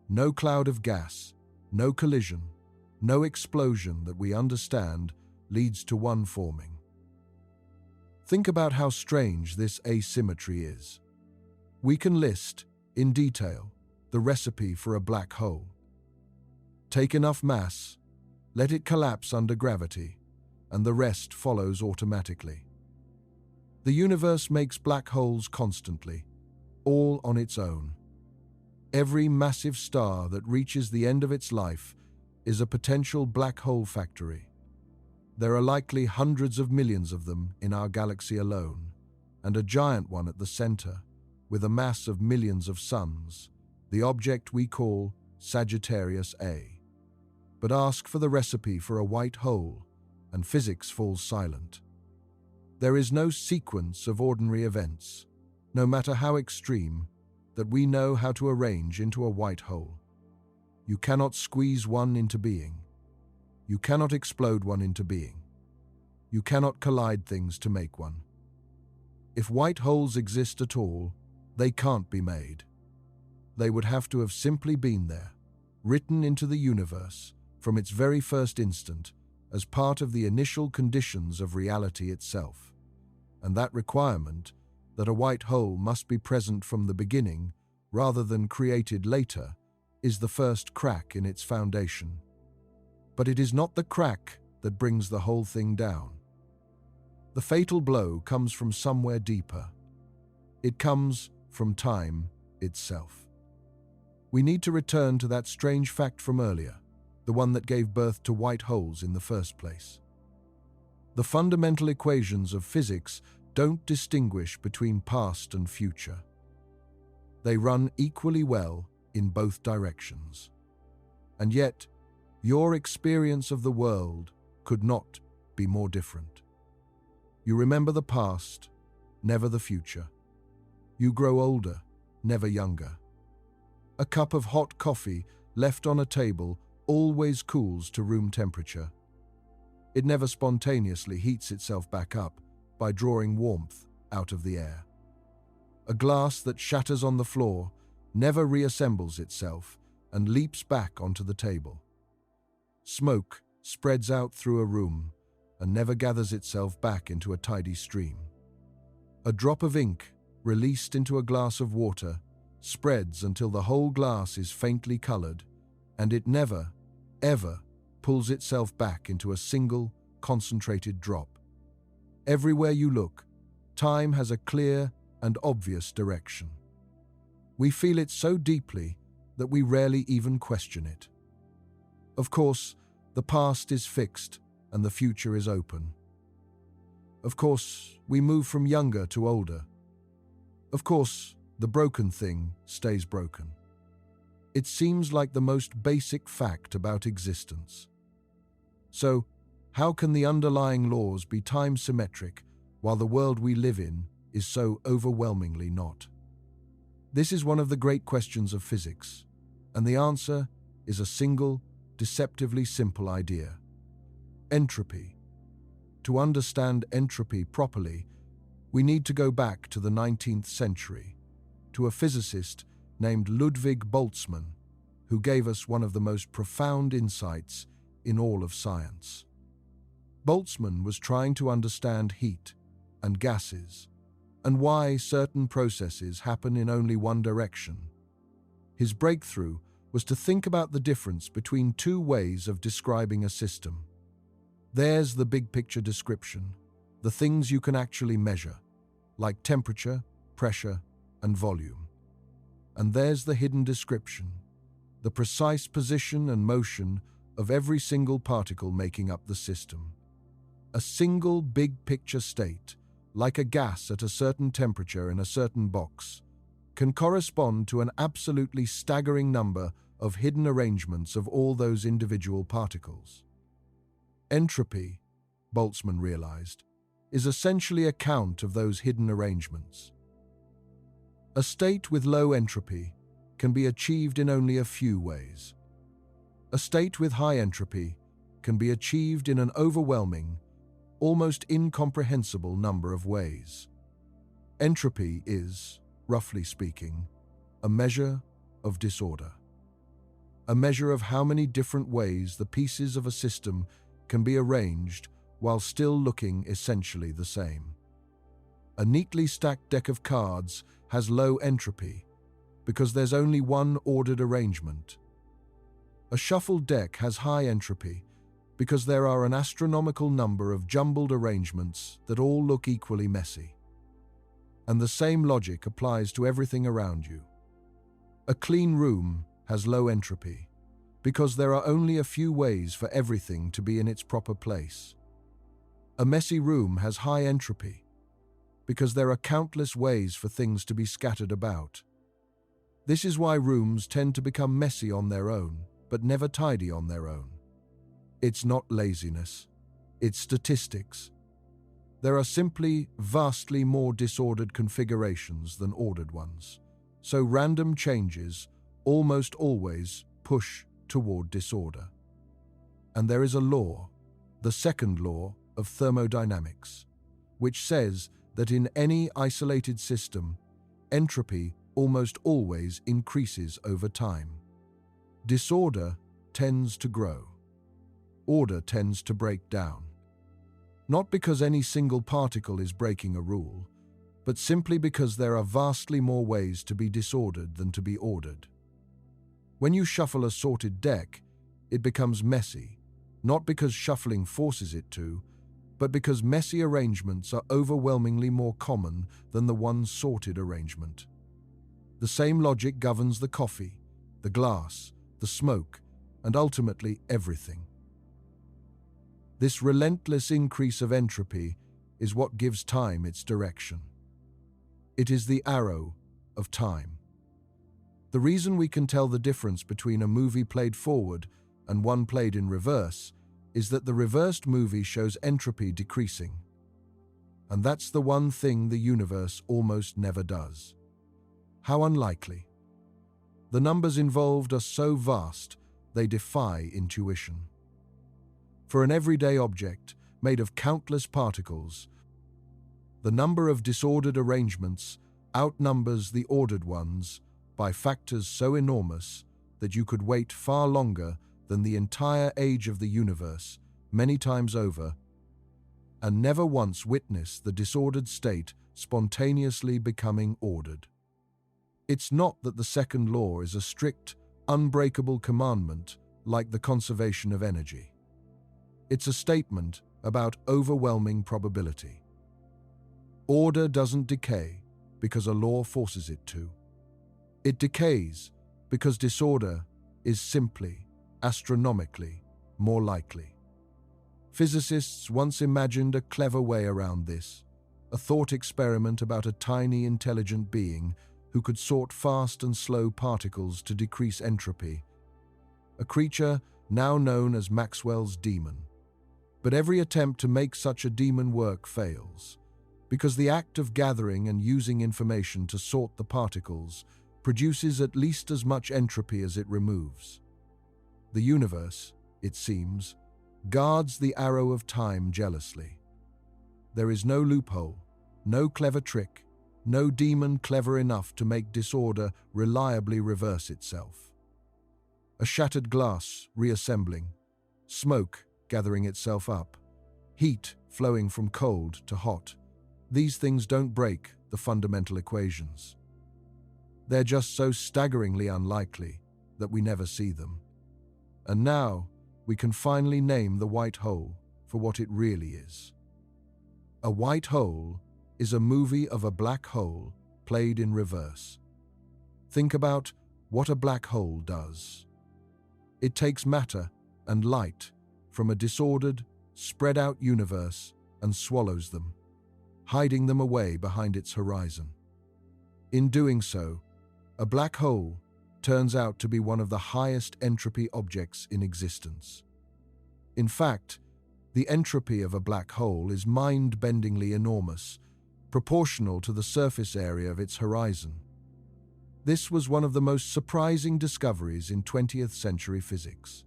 no cloud of gas, no collision, no explosion that we understand leads to one forming. Think about how strange this asymmetry is. We can list, in detail, the recipe for a black hole. Take enough mass, let it collapse under gravity, and the rest follows automatically. The universe makes black holes constantly, all on its own. Every massive star that reaches the end of its life is a potential black hole factory. There are likely hundreds of millions of them in our galaxy alone, and a giant one at the center, with a mass of millions of suns, the object we call Sagittarius A. But ask for the recipe for a white hole, and physics falls silent. There is no sequence of ordinary events, no matter how extreme, that we know how to arrange into a white hole. You cannot squeeze one into being. You cannot explode one into being. You cannot collide things to make one. If white holes exist at all, they can't be made. They would have to have simply been there, written into the universe from its very first instant as part of the initial conditions of reality itself. And that requirement, that a white hole must be present from the beginning rather than created later, is the first crack in its foundation. But it is not the crack that brings the whole thing down. The fatal blow comes from somewhere deeper. It comes from time itself. We need to return to that strange fact from earlier, the one that gave birth to white holes in the first place. The fundamental equations of physics don't distinguish between past and future. They run equally well in both directions. And yet, your experience of the world could not be more different. You remember the past, never the future. You grow older, never younger. A cup of hot coffee left on a table always cools to room temperature. It never spontaneously heats itself back up by drawing warmth out of the air. A glass that shatters on the floor never reassembles itself and leaps back onto the table. Smoke spreads out through a room and never gathers itself back into a tidy stream. A drop of ink released into a glass of water spreads until the whole glass is faintly colored, and it never, ever pulls itself back into a single, concentrated drop. Everywhere you look, time has a clear and obvious direction. We feel it so deeply that we rarely even question it. Of course, the past is fixed and the future is open. Of course, we move from younger to older. Of course, the broken thing stays broken. It seems like the most basic fact about existence. So, how can the underlying laws be time-symmetric while the world we live in is so overwhelmingly not? This is one of the great questions of physics, and the answer is a single, deceptively simple idea: entropy. To understand entropy properly, we need to go back to the 19th century, to a physicist named Ludwig Boltzmann, who gave us one of the most profound insights in all of science. Boltzmann was trying to understand heat and gases, and why certain processes happen in only one direction. His breakthrough was to think about the difference between two ways of describing a system. There's the big picture description, the things you can actually measure, like temperature, pressure, and volume. And there's the hidden description, the precise position and motion of every single particle making up the system. A single big picture state, like a gas at a certain temperature in a certain box, can correspond to an absolutely staggering number of hidden arrangements of all those individual particles. Entropy, Boltzmann realized, is essentially a count of those hidden arrangements. A state with low entropy can be achieved in only a few ways. A state with high entropy can be achieved in an overwhelming, almost incomprehensible number of ways. Entropy is, roughly speaking, a measure of disorder. A measure of how many different ways the pieces of a system can be arranged while still looking essentially the same. A neatly stacked deck of cards has low entropy, because there's only one ordered arrangement. A shuffled deck has high entropy because there are an astronomical number of jumbled arrangements that all look equally messy. And the same logic applies to everything around you. A clean room has low entropy because there are only a few ways for everything to be in its proper place. A messy room has high entropy because there are countless ways for things to be scattered about. This is why rooms tend to become messy on their own, but never tidy on their own. It's not laziness, it's statistics. There are simply vastly more disordered configurations than ordered ones, so random changes almost always push toward disorder. And there is a law, the second law of thermodynamics, which says that in any isolated system, entropy almost always increases over time. Disorder tends to grow. Order tends to break down. Not because any single particle is breaking a rule, but simply because there are vastly more ways to be disordered than to be ordered. When you shuffle a sorted deck, it becomes messy, not because shuffling forces it to, but because messy arrangements are overwhelmingly more common than the one sorted arrangement. The same logic governs the coffee, the glass, the smoke, and ultimately everything. This relentless increase of entropy is what gives time its direction. It is the arrow of time. The reason we can tell the difference between a movie played forward and one played in reverse is that the reversed movie shows entropy decreasing. And that's the one thing the universe almost never does. How unlikely. The numbers involved are so vast, they defy intuition. For an everyday object made of countless particles, the number of disordered arrangements outnumbers the ordered ones by factors so enormous that you could wait far longer than the entire age of the universe, many times over, and never once witness the disordered state spontaneously becoming ordered. It's not that the second law is a strict, unbreakable commandment like the conservation of energy. It's a statement about overwhelming probability. Order doesn't decay because a law forces it to. It decays because disorder is simply, astronomically, more likely. Physicists once imagined a clever way around this, a thought experiment about a tiny, intelligent being who could sort fast and slow particles to decrease entropy, a creature now known as Maxwell's demon. But every attempt to make such a demon work fails, because the act of gathering and using information to sort the particles produces at least as much entropy as it removes. The universe, it seems, guards the arrow of time jealously. There is no loophole, no clever trick, no demon clever enough to make disorder reliably reverse itself. A shattered glass reassembling, smoke gathering itself up, heat flowing from cold to hot. These things don't break the fundamental equations. They're just so staggeringly unlikely that we never see them. And now we can finally name the white hole for what it really is. A white hole is a movie of a black hole played in reverse. Think about what a black hole does. It takes matter and light from a disordered, spread-out universe and swallows them, hiding them away behind its horizon. In doing so, a black hole turns out to be one of the highest entropy objects in existence. In fact, the entropy of a black hole is mind-bendingly enormous, proportional to the surface area of its horizon. This was one of the most surprising discoveries in 20th century physics.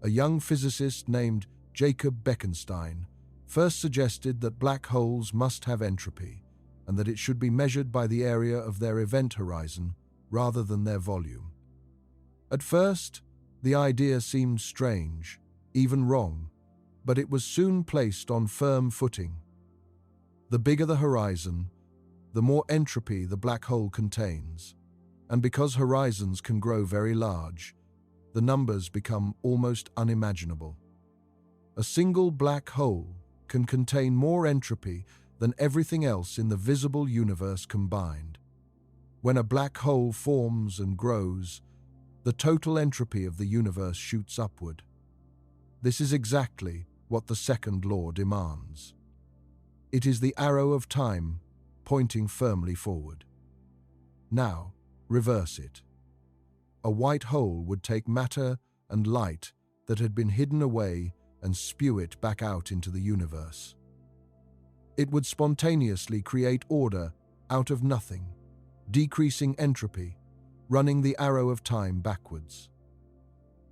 A young physicist named Jacob Bekenstein first suggested that black holes must have entropy, and that it should be measured by the area of their event horizon rather than their volume. At first, the idea seemed strange, even wrong, but it was soon placed on firm footing. The bigger the horizon, the more entropy the black hole contains, And because horizons can grow very large, the numbers become almost unimaginable. A single black hole can contain more entropy than everything else in the visible universe combined. When a black hole forms and grows, the total entropy of the universe shoots upward. This is exactly what the second law demands. It is the arrow of time pointing firmly forward. Now, reverse it. A white hole would take matter and light that had been hidden away and spew it back out into the universe. It would spontaneously create order out of nothing, decreasing entropy, running the arrow of time backwards.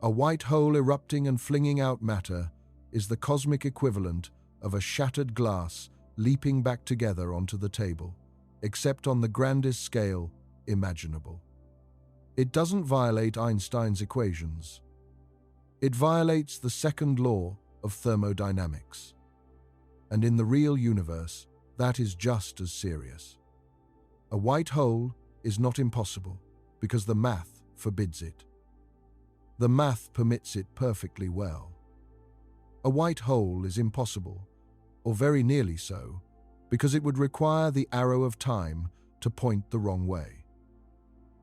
A white hole erupting and flinging out matter is the cosmic equivalent of a shattered glass leaping back together onto the table, except on the grandest scale imaginable. It doesn't violate Einstein's equations. It violates the second law of thermodynamics. And in the real universe, that is just as serious. A white hole is not impossible because the math forbids it. The math permits it perfectly well. A white hole is impossible, or very nearly so, because it would require the arrow of time to point the wrong way.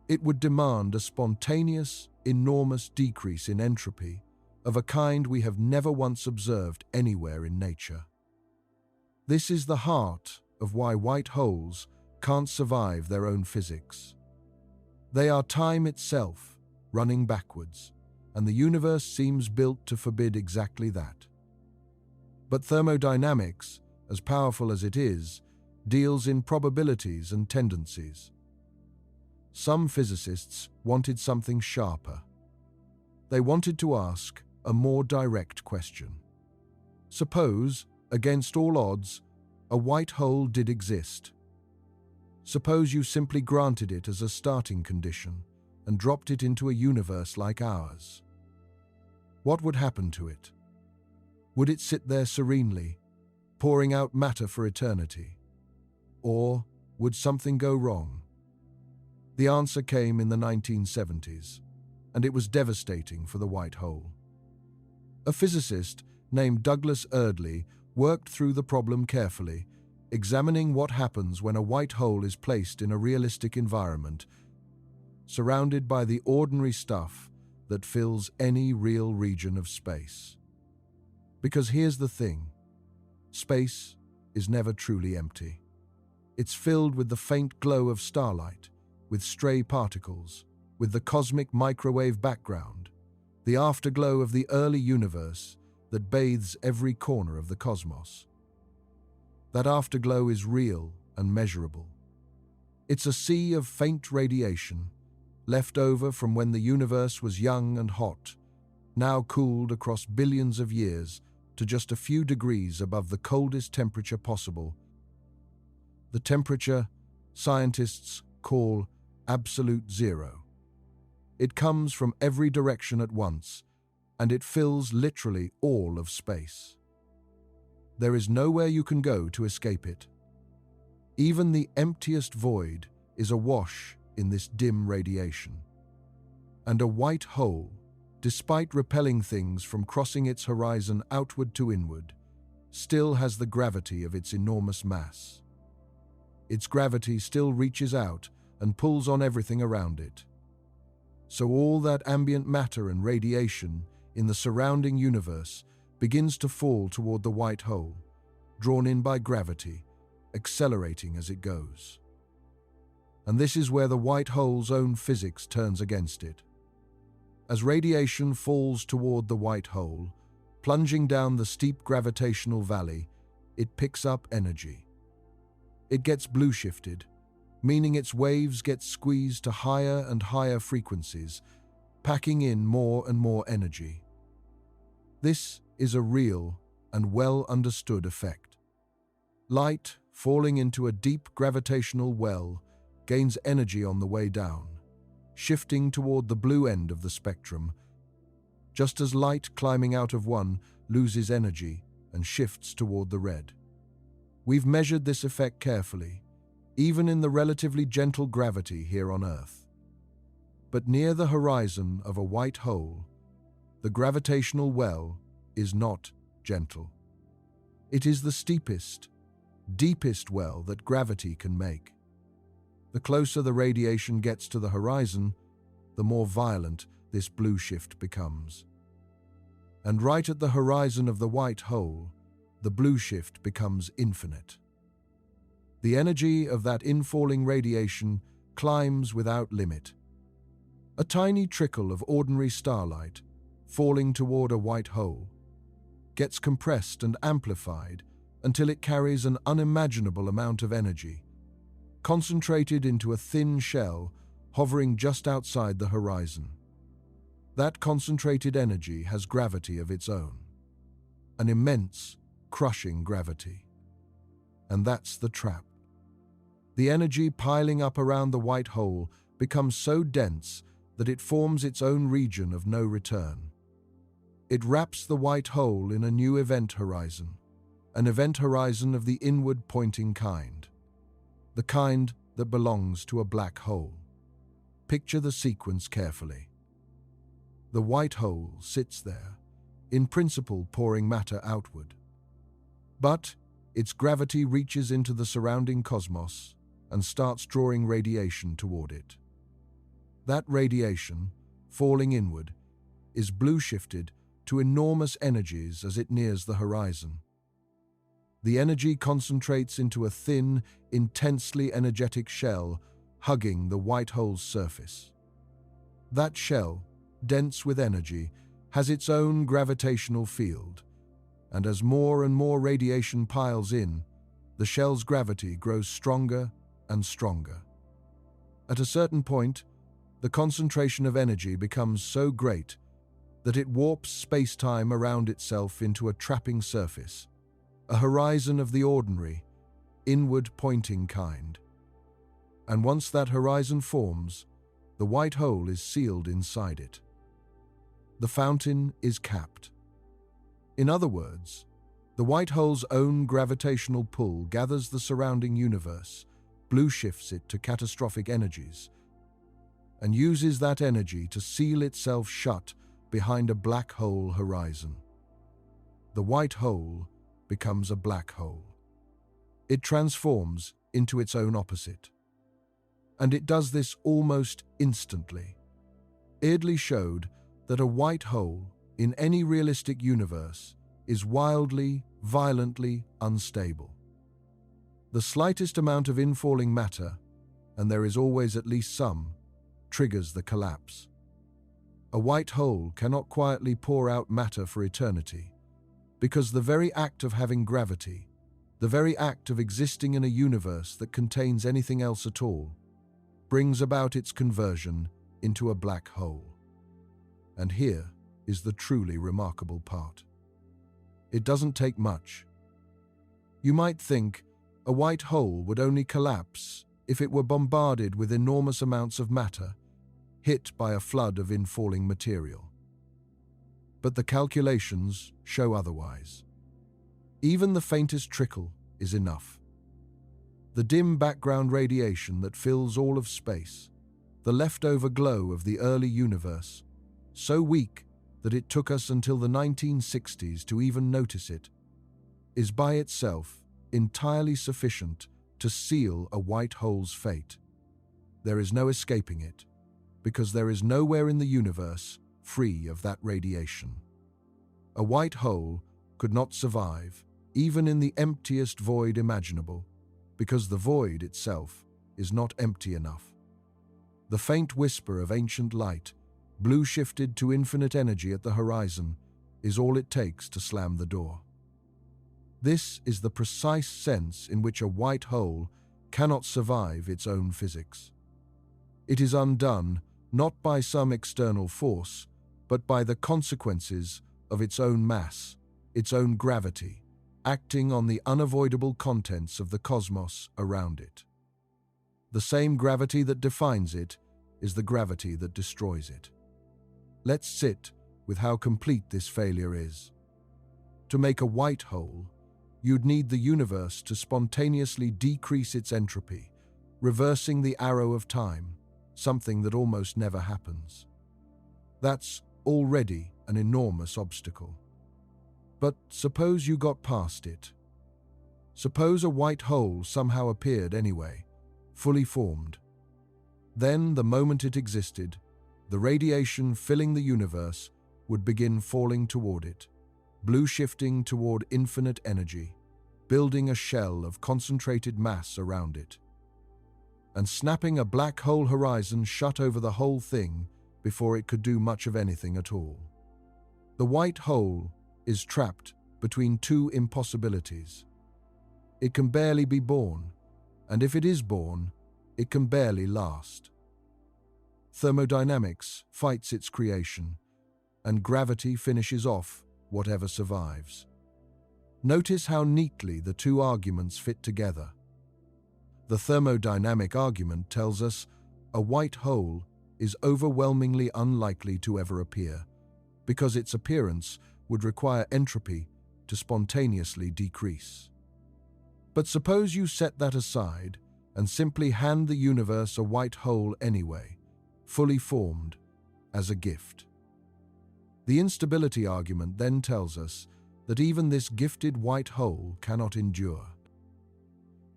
It would demand a spontaneous, enormous decrease in entropy of a kind we have never once observed anywhere in nature. This is the heart of why white holes can't survive their own physics. They are time itself, running backwards, and the universe seems built to forbid exactly that. But thermodynamics, as powerful as it is, deals in probabilities and tendencies. Some physicists wanted something sharper. They wanted to ask a more direct question. Suppose, against all odds, a white hole did exist. Suppose you simply granted it as a starting condition and dropped it into a universe like ours. What would happen to it? Would it sit there serenely, pouring out matter for eternity? Or would something go wrong? The answer came in the 1970s, and it was devastating for the white hole. A physicist named Douglas Erdley worked through the problem carefully, examining what happens when a white hole is placed in a realistic environment, surrounded by the ordinary stuff that fills any real region of space. Because here's the thing, space is never truly empty. It's filled with the faint glow of starlight, with stray particles, with the cosmic microwave background, the afterglow of the early universe that bathes every corner of the cosmos. That afterglow is real and measurable. It's a sea of faint radiation, left over from when the universe was young and hot, now cooled across billions of years to just a few degrees above the coldest temperature possible. The temperature scientists call absolute zero. It comes from every direction at once, and it fills literally all of space. There is nowhere you can go to escape it. Even the emptiest void is awash in this dim radiation. And a white hole, despite repelling things from crossing its horizon outward to inward, still has the gravity of its enormous mass. Its gravity still reaches out and pulls on everything around it. So all that ambient matter and radiation in the surrounding universe begins to fall toward the white hole, drawn in by gravity, accelerating as it goes. And this is where the white hole's own physics turns against it. As radiation falls toward the white hole, plunging down the steep gravitational valley, it picks up energy. It gets blue-shifted, meaning its waves get squeezed to higher and higher frequencies, packing in more and more energy. This is a real and well-understood effect. Light, falling into a deep gravitational well, gains energy on the way down, shifting toward the blue end of the spectrum, just as light climbing out of one loses energy and shifts toward the red. We've measured this effect carefully, even in the relatively gentle gravity here on Earth. But near the horizon of a white hole, the gravitational well is not gentle. It is the steepest, deepest well that gravity can make. The closer the radiation gets to the horizon, the more violent this blue shift becomes. And right at the horizon of the white hole, the blue shift becomes infinite. The energy of that infalling radiation climbs without limit. A tiny trickle of ordinary starlight, falling toward a white hole, gets compressed and amplified until it carries an unimaginable amount of energy, concentrated into a thin shell hovering just outside the horizon. That concentrated energy has gravity of its own, an immense, crushing gravity. And that's the trap. The energy piling up around the white hole becomes so dense that it forms its own region of no return. It wraps the white hole in a new event horizon, an event horizon of the inward-pointing kind, the kind that belongs to a black hole. Picture the sequence carefully. The white hole sits there, in principle pouring matter outward. But its gravity reaches into the surrounding cosmos and starts drawing radiation toward it. That radiation, falling inward, is blue-shifted to enormous energies as it nears the horizon. The energy concentrates into a thin, intensely energetic shell hugging the white hole's surface. That shell, dense with energy, has its own gravitational field, and as more and more radiation piles in, the shell's gravity grows stronger and stronger. At a certain point, the concentration of energy becomes so great that it warps space-time around itself into a trapping surface, a horizon of the ordinary, inward-pointing kind. And once that horizon forms, the white hole is sealed inside it. The fountain is capped. In other words, the white hole's own gravitational pull gathers the surrounding universe, blue shifts it to catastrophic energies, and uses that energy to seal itself shut behind a black hole horizon. The white hole becomes a black hole. It transforms into its own opposite. And it does this almost instantly. Eardley showed that a white hole in any realistic universe is wildly, violently unstable. The slightest amount of infalling matter, and there is always at least some, triggers the collapse. A white hole cannot quietly pour out matter for eternity, because the very act of having gravity, the very act of existing in a universe that contains anything else at all, brings about its conversion into a black hole. And here is the truly remarkable part. It doesn't take much. You might think a white hole would only collapse if it were bombarded with enormous amounts of matter, hit by a flood of infalling material. But the calculations show otherwise. Even the faintest trickle is enough. The dim background radiation that fills all of space, the leftover glow of the early universe, so weak that it took us until the 1960s to even notice it, is by itself entirely sufficient to seal a white hole's fate. There is no escaping it, because there is nowhere in the universe free of that radiation. A white hole could not survive, even in the emptiest void imaginable, because the void itself is not empty enough. The faint whisper of ancient light, blue-shifted to infinite energy at the horizon, is all it takes to slam the door. This is the precise sense in which a white hole cannot survive its own physics. It is undone not by some external force, but by the consequences of its own mass, its own gravity, acting on the unavoidable contents of the cosmos around it. The same gravity that defines it is the gravity that destroys it. Let's sit with how complete this failure is. To make a white hole, you'd need the universe to spontaneously decrease its entropy, reversing the arrow of time, something that almost never happens. That's already an enormous obstacle. But suppose you got past it. Suppose a white hole somehow appeared anyway, fully formed. Then, the moment it existed, the radiation filling the universe would begin falling toward it, blue shifting toward infinite energy, building a shell of concentrated mass around it, and snapping a black hole horizon shut over the whole thing before it could do much of anything at all. The white hole is trapped between two impossibilities. It can barely be born, and if it is born, it can barely last. Thermodynamics fights its creation, and gravity finishes off whatever survives. Notice how neatly the two arguments fit together. The thermodynamic argument tells us a white hole is overwhelmingly unlikely to ever appear, because its appearance would require entropy to spontaneously decrease. But suppose you set that aside and simply hand the universe a white hole anyway, fully formed, as a gift. The instability argument then tells us that even this gifted white hole cannot endure.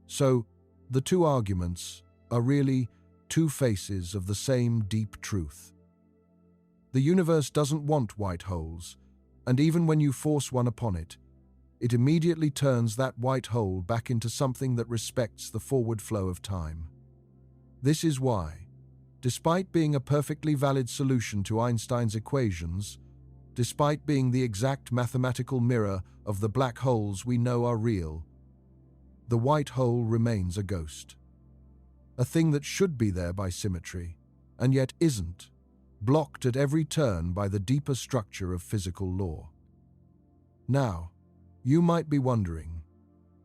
So, the two arguments are really two faces of the same deep truth. The universe doesn't want white holes, and even when you force one upon it, it immediately turns that white hole back into something that respects the forward flow of time. This is why, despite being a perfectly valid solution to Einstein's equations, despite being the exact mathematical mirror of the black holes we know are real, the white hole remains a ghost. A thing that should be there by symmetry, and yet isn't, blocked at every turn by the deeper structure of physical law. Now, you might be wondering,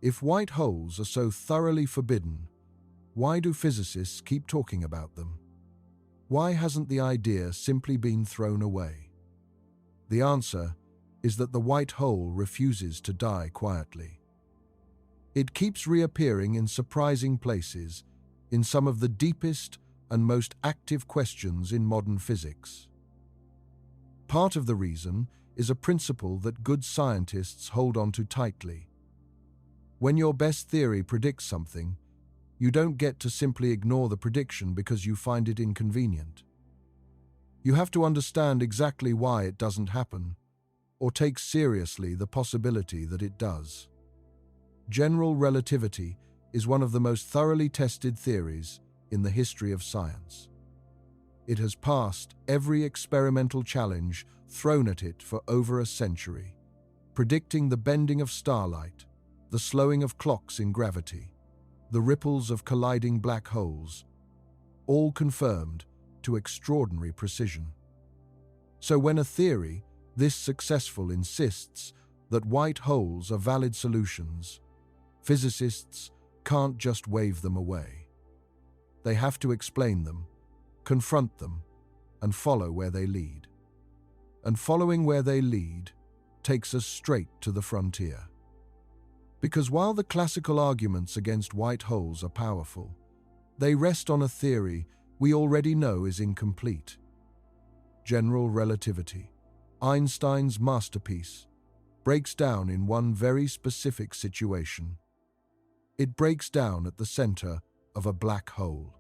if white holes are so thoroughly forbidden, why do physicists keep talking about them? Why hasn't the idea simply been thrown away? The answer is that the white hole refuses to die quietly. It keeps reappearing in surprising places, in some of the deepest and most active questions in modern physics. Part of the reason is a principle that good scientists hold on to tightly. When your best theory predicts something, you don't get to simply ignore the prediction because you find it inconvenient. You have to understand exactly why it doesn't happen, or take seriously the possibility that it does. General relativity is one of the most thoroughly tested theories in the history of science. It has passed every experimental challenge thrown at it for over a century, predicting the bending of starlight, the slowing of clocks in gravity, the ripples of colliding black holes, all confirmed to extraordinary precision. So when a theory this successful insists that white holes are valid solutions, physicists can't just wave them away. They have to explain them, confront them, and follow where they lead. And following where they lead takes us straight to the frontier. Because while the classical arguments against white holes are powerful, they rest on a theory we already know is incomplete. General relativity, Einstein's masterpiece, breaks down in one very specific situation. It breaks down at the center of a black hole.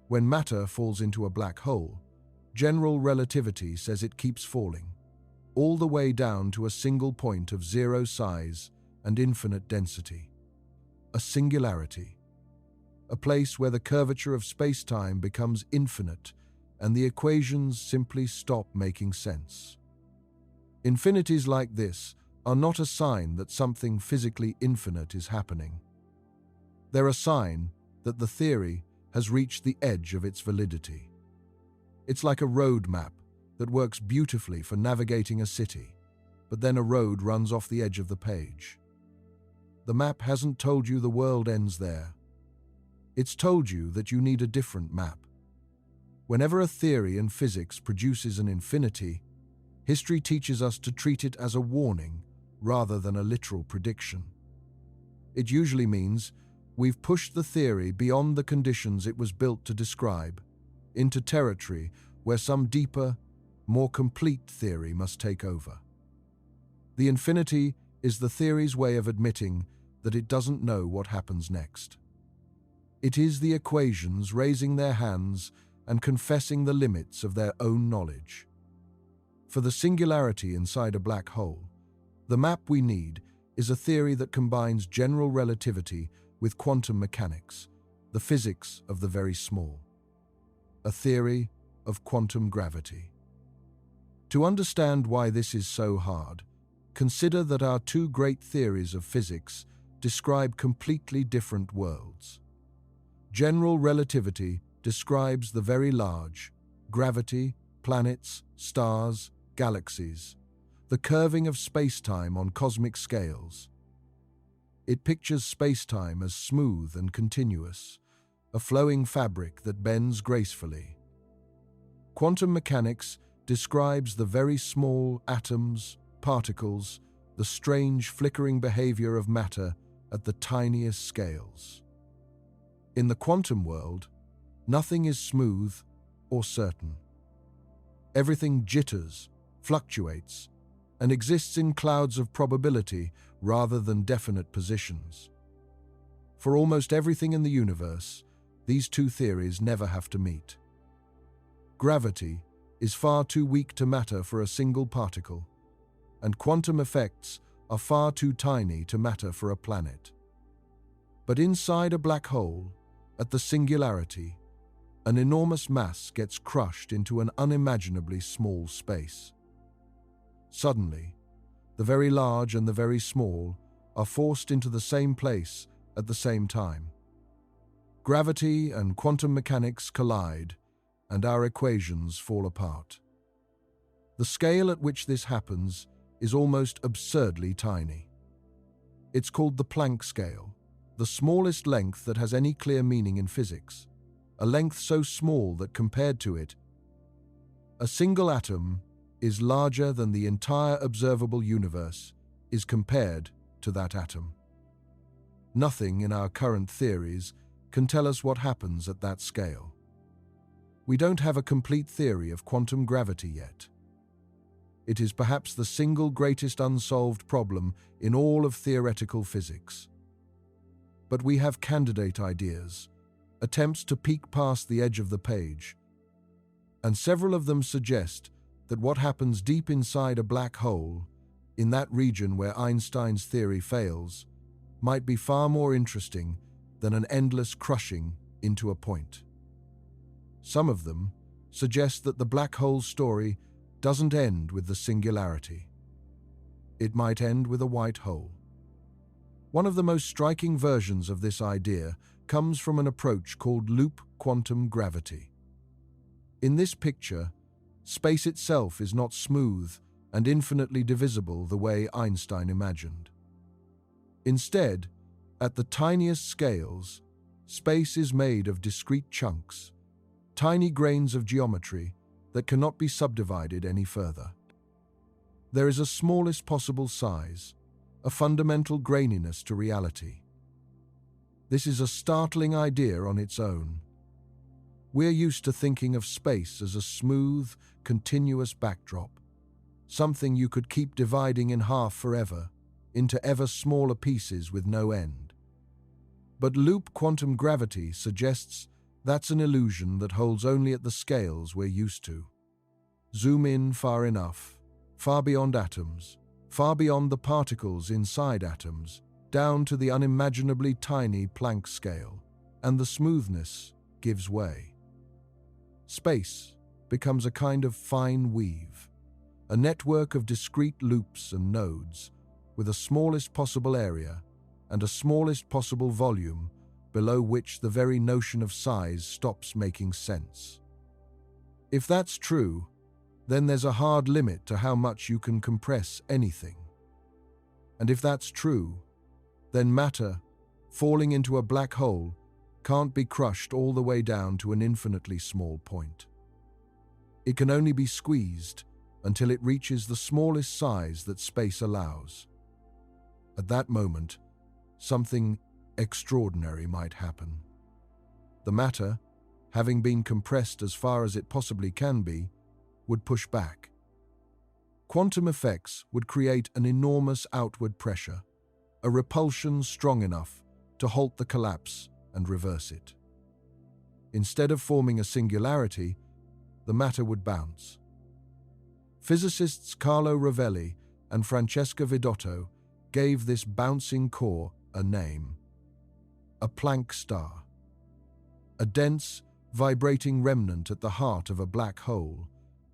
When matter falls into a black hole, general relativity says it keeps falling, all the way down to a single point of zero size and infinite density. A singularity. A place where the curvature of spacetime becomes infinite and the equations simply stop making sense. Infinities like this are not a sign that something physically infinite is happening. They're a sign that the theory has reached the edge of its validity. It's like a road map that works beautifully for navigating a city, but then a road runs off the edge of the page. The map hasn't told you the world ends there. It's told you that you need a different map. Whenever a theory in physics produces an infinity, history teaches us to treat it as a warning rather than a literal prediction. It usually means we've pushed the theory beyond the conditions it was built to describe, into territory where some deeper, more complete theory must take over. The infinity is the theory's way of admitting that it doesn't know what happens next. It is the equations raising their hands and confessing the limits of their own knowledge. For the singularity inside a black hole, the map we need is a theory that combines general relativity with quantum mechanics, the physics of the very small. A theory of quantum gravity. To understand why this is so hard, consider that our two great theories of physics describe completely different worlds. General relativity describes the very large, gravity, planets, stars, galaxies, the curving of spacetime on cosmic scales. It pictures spacetime as smooth and continuous, a flowing fabric that bends gracefully. Quantum mechanics describes the very small atoms, particles, the strange flickering behavior of matter at the tiniest scales. In the quantum world, nothing is smooth or certain. Everything jitters, fluctuates, and exists in clouds of probability rather than definite positions. For almost everything in the universe, these two theories never have to meet. Gravity is far too weak to matter for a single particle, and quantum effects are far too tiny to matter for a planet. But inside a black hole, at the singularity, an enormous mass gets crushed into an unimaginably small space. Suddenly, the very large and the very small are forced into the same place at the same time. Gravity and quantum mechanics collide, and our equations fall apart. The scale at which this happens is almost absurdly tiny. It's called the Planck scale, the smallest length that has any clear meaning in physics, a length so small that compared to it, a single atom is larger than the entire observable universe is compared to that atom. Nothing in our current theories can tell us what happens at that scale. We don't have a complete theory of quantum gravity yet. It is perhaps the single greatest unsolved problem in all of theoretical physics. But we have candidate ideas, attempts to peek past the edge of the page, and several of them suggest that what happens deep inside a black hole, in that region where Einstein's theory fails, might be far more interesting than an endless crushing into a point. Some of them suggest that the black hole story doesn't end with the singularity. It might end with a white hole. One of the most striking versions of this idea comes from an approach called loop quantum gravity. In this picture, space itself is not smooth and infinitely divisible the way Einstein imagined. Instead, at the tiniest scales, space is made of discrete chunks, tiny grains of geometry that cannot be subdivided any further. There is a smallest possible size, a fundamental graininess to reality. This is a startling idea on its own. We're used to thinking of space as a smooth, continuous backdrop, something you could keep dividing in half forever, into ever smaller pieces with no end. But loop quantum gravity suggests that's an illusion that holds only at the scales we're used to. Zoom in far enough, far beyond atoms, far beyond the particles inside atoms, down to the unimaginably tiny Planck scale, and the smoothness gives way. Space becomes a kind of fine weave, a network of discrete loops and nodes, with a smallest possible area and a smallest possible volume below which the very notion of size stops making sense. If that's true, then there's a hard limit to how much you can compress anything. And if that's true, then matter, falling into a black hole, can't be crushed all the way down to an infinitely small point. It can only be squeezed until it reaches the smallest size that space allows. At that moment, something extraordinary might happen. The matter, having been compressed as far as it possibly can be, would push back. Quantum effects would create an enormous outward pressure, a repulsion strong enough to halt the collapse and reverse it. Instead of forming a singularity, the matter would bounce. Physicists Carlo Rovelli and Francesca Vidotto gave this bouncing core a name: a Planck star. A dense, vibrating remnant at the heart of a black hole,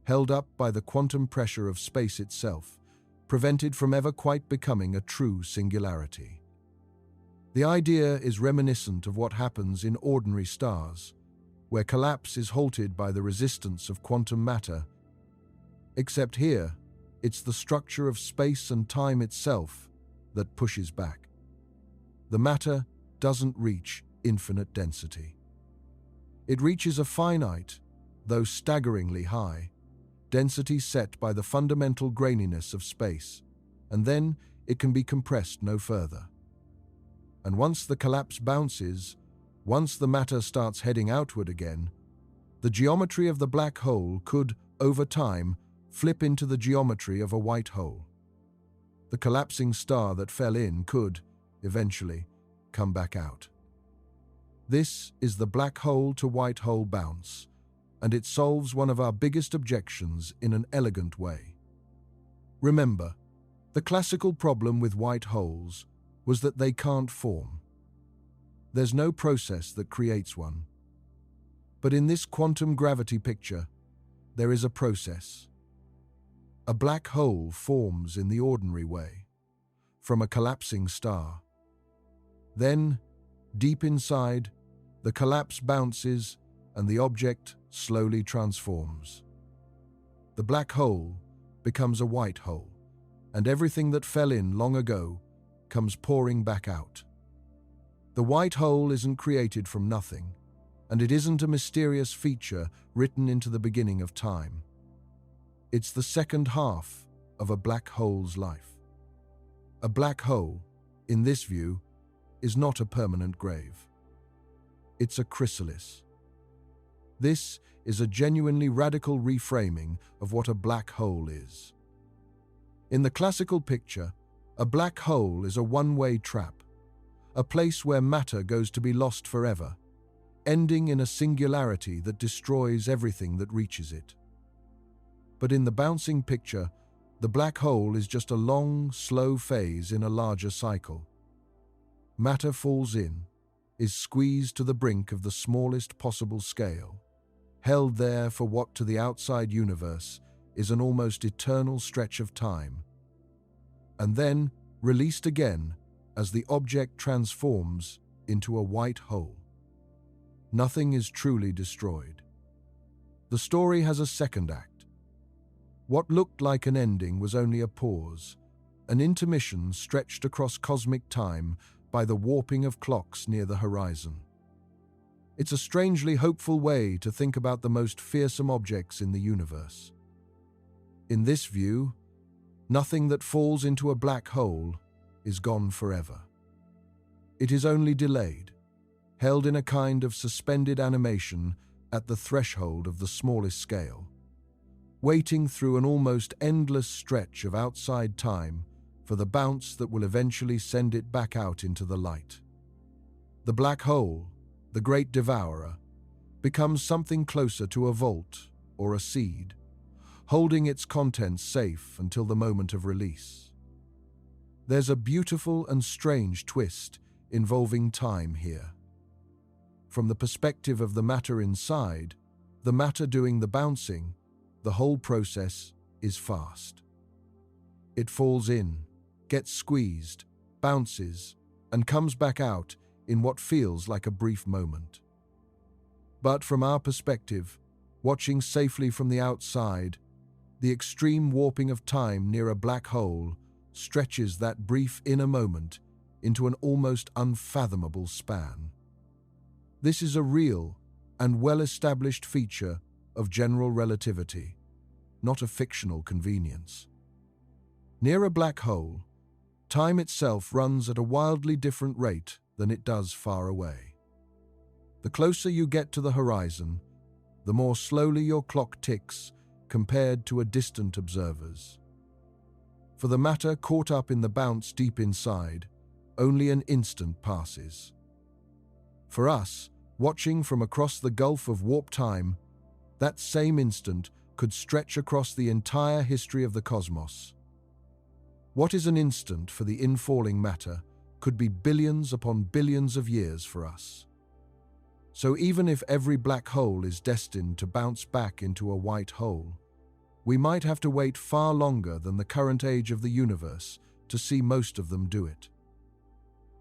held up by the quantum pressure of space itself, prevented from ever quite becoming a true singularity. The idea is reminiscent of what happens in ordinary stars, where collapse is halted by the resistance of quantum matter, except here, it's the structure of space and time itself that pushes back. The matter doesn't reach infinite density. It reaches a finite, though staggeringly high, density set by the fundamental graininess of space, and then it can be compressed no further. And once the collapse bounces, once the matter starts heading outward again, the geometry of the black hole could, over time, flip into the geometry of a white hole. The collapsing star that fell in could, eventually, come back out. This is the black hole to white hole bounce, and it solves one of our biggest objections in an elegant way. Remember, the classical problem with white holes was that they can't form. There's no process that creates one. But in this quantum gravity picture, there is a process. A black hole forms in the ordinary way, from a collapsing star. Then, deep inside, the collapse bounces and the object slowly transforms. The black hole becomes a white hole, and everything that fell in long ago comes pouring back out. The white hole isn't created from nothing, and it isn't a mysterious feature written into the beginning of time. It's the second half of a black hole's life. A black hole, in this view, is not a permanent grave. It's a chrysalis. This is a genuinely radical reframing of what a black hole is. In the classical picture, a black hole is a one-way trap, a place where matter goes to be lost forever, ending in a singularity that destroys everything that reaches it. But in the bouncing picture, the black hole is just a long, slow phase in a larger cycle. Matter falls in, is squeezed to the brink of the smallest possible scale, held there for what to the outside universe is an almost eternal stretch of time, and then released again as the object transforms into a white hole. Nothing is truly destroyed. The story has a second act. What looked like an ending was only a pause, an intermission stretched across cosmic time by the warping of clocks near the horizon. It's a strangely hopeful way to think about the most fearsome objects in the universe. In this view, nothing that falls into a black hole is gone forever. It is only delayed, held in a kind of suspended animation at the threshold of the smallest scale, waiting through an almost endless stretch of outside time for the bounce that will eventually send it back out into the light. The black hole, the great devourer, becomes something closer to a vault or a seed, holding its contents safe until the moment of release. There's a beautiful and strange twist involving time here. From the perspective of the matter inside, the matter doing the bouncing, the whole process is fast. It falls in, gets squeezed, bounces, and comes back out in what feels like a brief moment. But from our perspective, watching safely from the outside, the extreme warping of time near a black hole stretches that brief inner moment into an almost unfathomable span. This is a real and well-established feature of general relativity, not a fictional convenience. Near a black hole, time itself runs at a wildly different rate than it does far away. The closer you get to the horizon, the more slowly your clock ticks compared to a distant observer's. For the matter caught up in the bounce deep inside, only an instant passes. For us, watching from across the gulf of warp time, that same instant could stretch across the entire history of the cosmos. What is an instant for the infalling matter could be billions upon billions of years for us. So even if every black hole is destined to bounce back into a white hole, we might have to wait far longer than the current age of the universe to see most of them do it.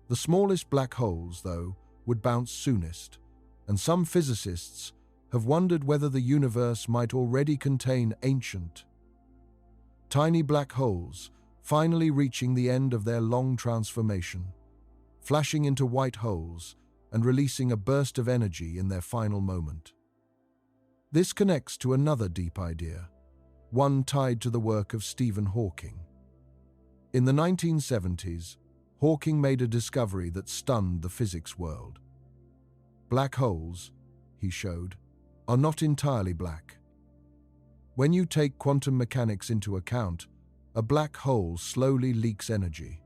The smallest black holes, though, would bounce soonest, and some physicists have wondered whether the universe might already contain ancient, tiny black holes finally reaching the end of their long transformation, flashing into white holes and releasing a burst of energy in their final moment. This connects to another deep idea, one tied to the work of Stephen Hawking. In the 1970s, Hawking made a discovery that stunned the physics world. Black holes, he showed, are not entirely black. When you take quantum mechanics into account, a black hole slowly leaks energy.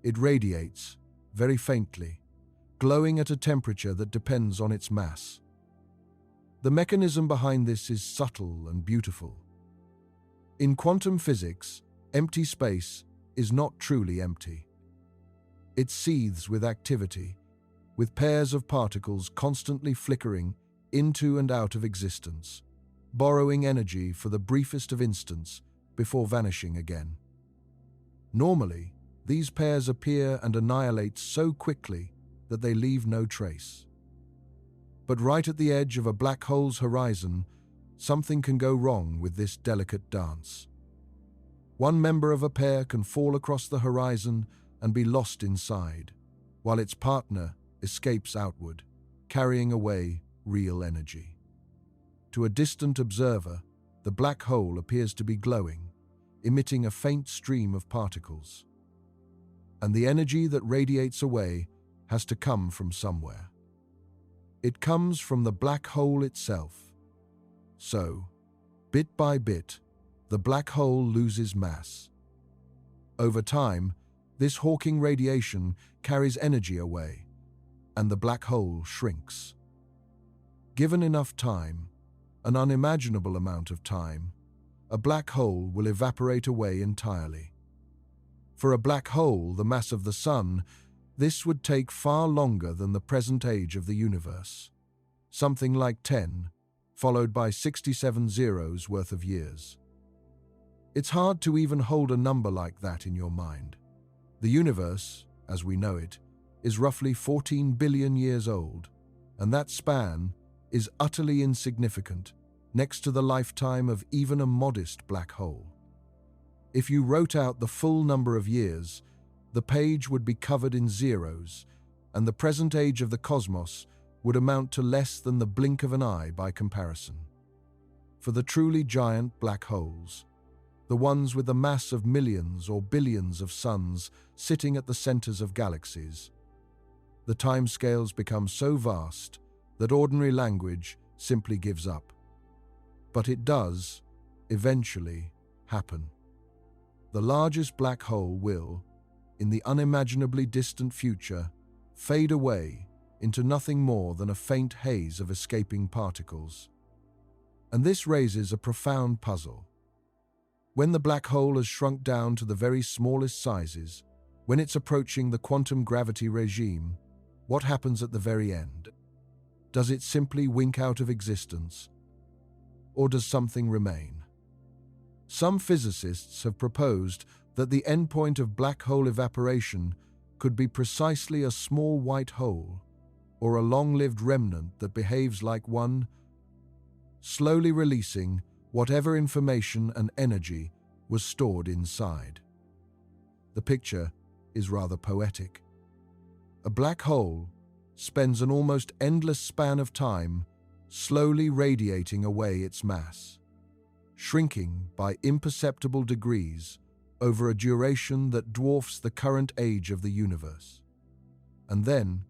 It radiates, very faintly, glowing at a temperature that depends on its mass. The mechanism behind this is subtle and beautiful. In quantum physics, empty space is not truly empty. It seethes with activity, with pairs of particles constantly flickering into and out of existence, borrowing energy for the briefest of instants before vanishing again. Normally, these pairs appear and annihilate so quickly that they leave no trace. But right at the edge of a black hole's horizon, something can go wrong with this delicate dance. One member of a pair can fall across the horizon and be lost inside, while its partner escapes outward, carrying away real energy. To a distant observer, the black hole appears to be glowing, emitting a faint stream of particles. And the energy that radiates away has to come from somewhere. It comes from the black hole itself. So, bit by bit, the black hole loses mass. Over time, this Hawking radiation carries energy away, and the black hole shrinks. Given enough time, an unimaginable amount of time, a black hole will evaporate away entirely. For a black hole the mass of the Sun, this would take far longer than the present age of the universe, something like 10, followed by 67 zeros worth of years. It's hard to even hold a number like that in your mind. The universe, as we know it, is roughly 14 billion years old, and that span is utterly insignificant next to the lifetime of even a modest black hole. If you wrote out the full number of years, the page would be covered in zeros, and the present age of the cosmos would amount to less than the blink of an eye by comparison. For the truly giant black holes, the ones with the mass of millions or billions of suns sitting at the centers of galaxies, the timescales become so vast that ordinary language simply gives up. But it does, eventually, happen. The largest black hole will, in the unimaginably distant future, fade away into nothing more than a faint haze of escaping particles. And this raises a profound puzzle. When the black hole has shrunk down to the very smallest sizes, when it's approaching the quantum gravity regime, what happens at the very end? Does it simply wink out of existence? Or does something remain? Some physicists have proposed that the endpoint of black hole evaporation could be precisely a small white hole, or a long-lived remnant that behaves like one, slowly releasing whatever information and energy was stored inside. The picture is rather poetic. A black hole spends an almost endless span of time slowly radiating away its mass, shrinking by imperceptible degrees over a duration that dwarfs the current age of the universe. And then,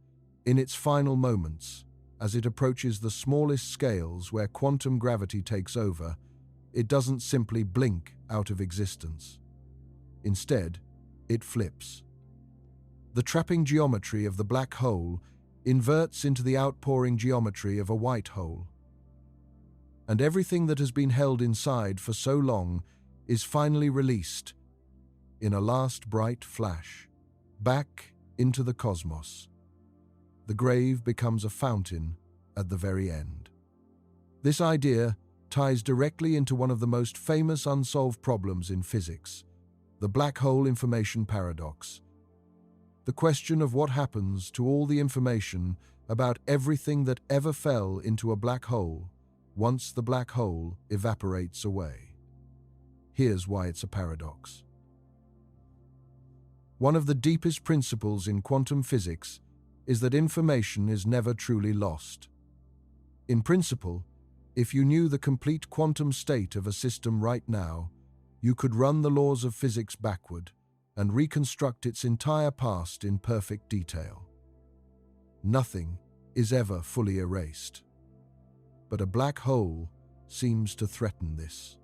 In its final moments, as it approaches the smallest scales where quantum gravity takes over, it doesn't simply blink out of existence. Instead, it flips. The trapping geometry of the black hole inverts into the outpouring geometry of a white hole. And everything that has been held inside for so long is finally released in a last bright flash, back into the cosmos. The grave becomes a fountain at the very end. This idea ties directly into one of the most famous unsolved problems in physics, the black hole information paradox. The question of what happens to all the information about everything that ever fell into a black hole once the black hole evaporates away. Here's why it's a paradox. One of the deepest principles in quantum physics is that information is never truly lost. In principle, if you knew the complete quantum state of a system right now, you could run the laws of physics backward and reconstruct its entire past in perfect detail. Nothing is ever fully erased. But a black hole seems to threaten this.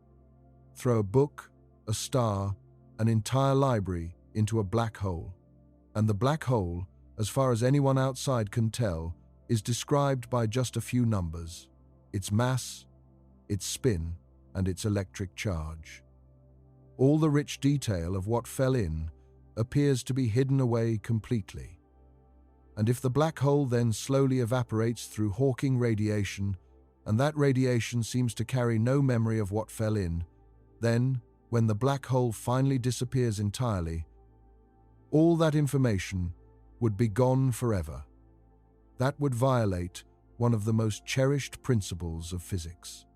Throw a book, a star, an entire library into a black hole, and the black hole, as far as anyone outside can tell, is described by just a few numbers: its mass, its spin, and its electric charge. All the rich detail of what fell in appears to be hidden away completely. And if the black hole then slowly evaporates through Hawking radiation, and that radiation seems to carry no memory of what fell in, then, when the black hole finally disappears entirely, all that information would be gone forever. That would violate one of the most cherished principles of physics.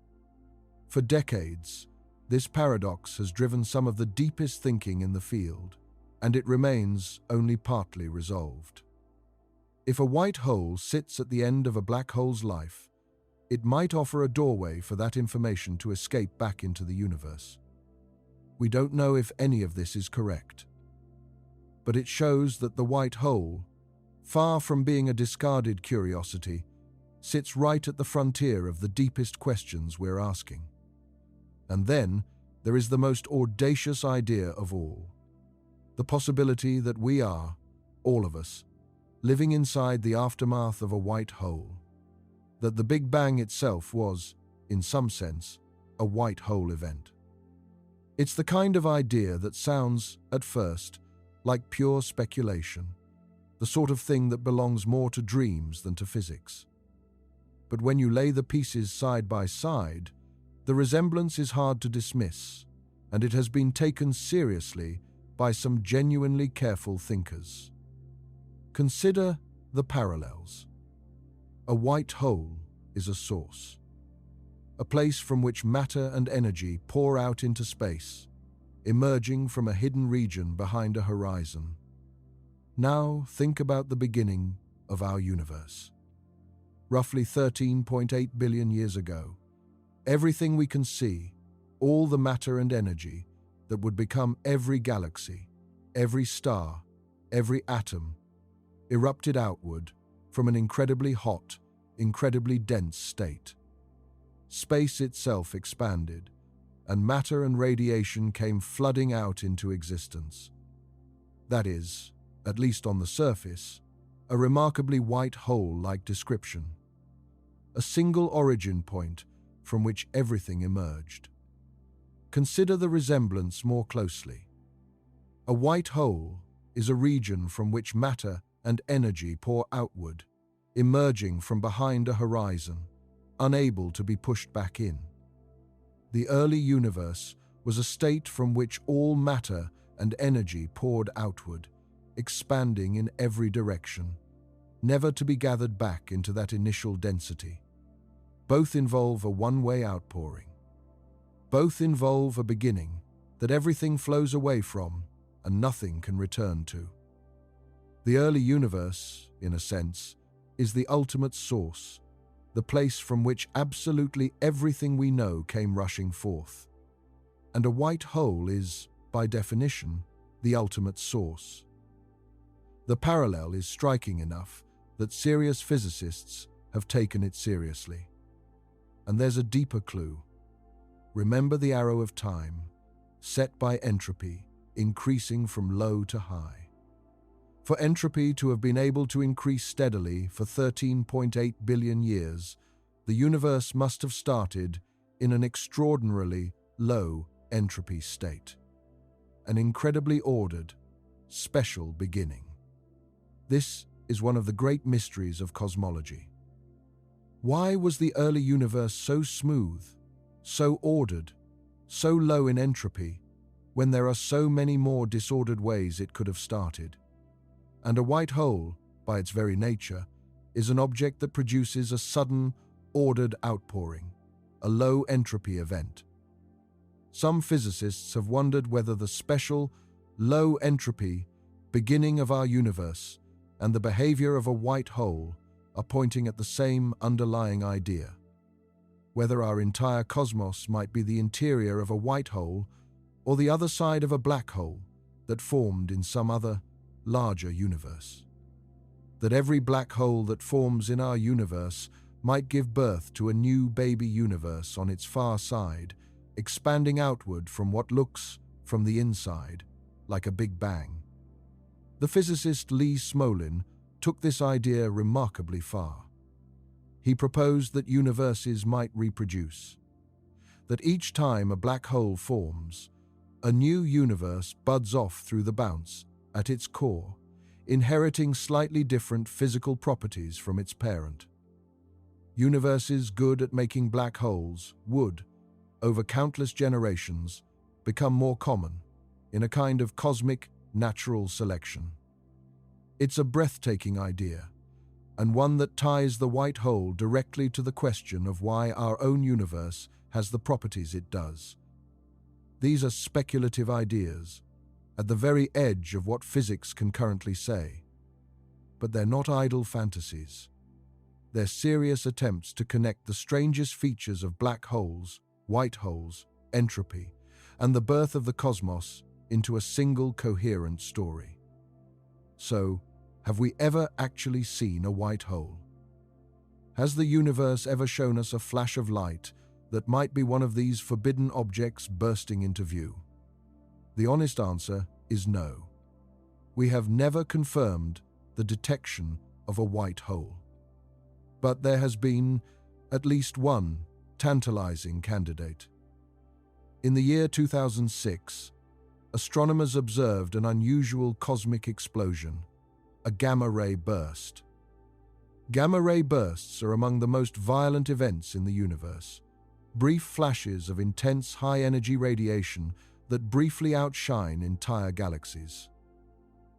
For decades, this paradox has driven some of the deepest thinking in the field, and it remains only partly resolved. If a white hole sits at the end of a black hole's life, it might offer a doorway for that information to escape back into the universe. We don't know if any of this is correct, but it shows that the white hole, far from being a discarded curiosity, sits right at the frontier of the deepest questions we're asking. And then there is the most audacious idea of all: the possibility that we are, all of us, living inside the aftermath of a white hole. That the Big Bang itself was, in some sense, a white hole event. It's the kind of idea that sounds, at first, like pure speculation, the sort of thing that belongs more to dreams than to physics. But when you lay the pieces side by side, the resemblance is hard to dismiss, and it has been taken seriously by some genuinely careful thinkers. Consider the parallels. A white hole is a source, a place from which matter and energy pour out into space, emerging from a hidden region behind a horizon. Now think about the beginning of our universe. Roughly 13.8 billion years ago, everything we can see, all the matter and energy that would become every galaxy, every star, every atom, erupted outward from an incredibly hot, incredibly dense state. Space itself expanded, and matter and radiation came flooding out into existence. That is, at least on the surface, a remarkably white hole-like description. A single origin point from which everything emerged. Consider the resemblance more closely. A white hole is a region from which matter and energy pour outward, emerging from behind a horizon, unable to be pushed back in. The early universe was a state from which all matter and energy poured outward, expanding in every direction, never to be gathered back into that initial density. Both involve a one-way outpouring. Both involve a beginning that everything flows away from and nothing can return to. The early universe, in a sense, is the ultimate source, the place from which absolutely everything we know came rushing forth. And a white hole is, by definition, the ultimate source. The parallel is striking enough that serious physicists have taken it seriously. And there's a deeper clue. Remember the arrow of time, set by entropy, increasing from low to high. For entropy to have been able to increase steadily for 13.8 billion years, the universe must have started in an extraordinarily low entropy state. An incredibly ordered, special beginning. This is one of the great mysteries of cosmology. Why was the early universe so smooth, so ordered, so low in entropy, when there are so many more disordered ways it could have started? And a white hole, by its very nature, is an object that produces a sudden, ordered outpouring, a low entropy event. Some physicists have wondered whether the special, low entropy beginning of our universe and the behavior of a white hole are pointing at the same underlying idea. Whether our entire cosmos might be the interior of a white hole or the other side of a black hole that formed in some other, larger universe. That every black hole that forms in our universe might give birth to a new baby universe on its far side, expanding outward from what looks, from the inside, like a Big Bang. The physicist Lee Smolin took this idea remarkably far. He proposed that universes might reproduce, that each time a black hole forms, a new universe buds off through the bounce at its core, inheriting slightly different physical properties from its parent. Universes good at making black holes would, over countless generations, become more common in a kind of cosmic natural selection. It's a breathtaking idea, and one that ties the white hole directly to the question of why our own universe has the properties it does. These are speculative ideas, at the very edge of what physics can currently say. But they're not idle fantasies. They're serious attempts to connect the strangest features of black holes, white holes, entropy, and the birth of the cosmos into a single coherent story. So, have we ever actually seen a white hole? Has the universe ever shown us a flash of light that might be one of these forbidden objects bursting into view? The honest answer is no. We have never confirmed the detection of a white hole. But there has been at least one tantalizing candidate. In the year 2006, astronomers observed an unusual cosmic explosion, a gamma-ray burst. Gamma-ray bursts are among the most violent events in the universe, brief flashes of intense high-energy radiation that briefly outshine entire galaxies.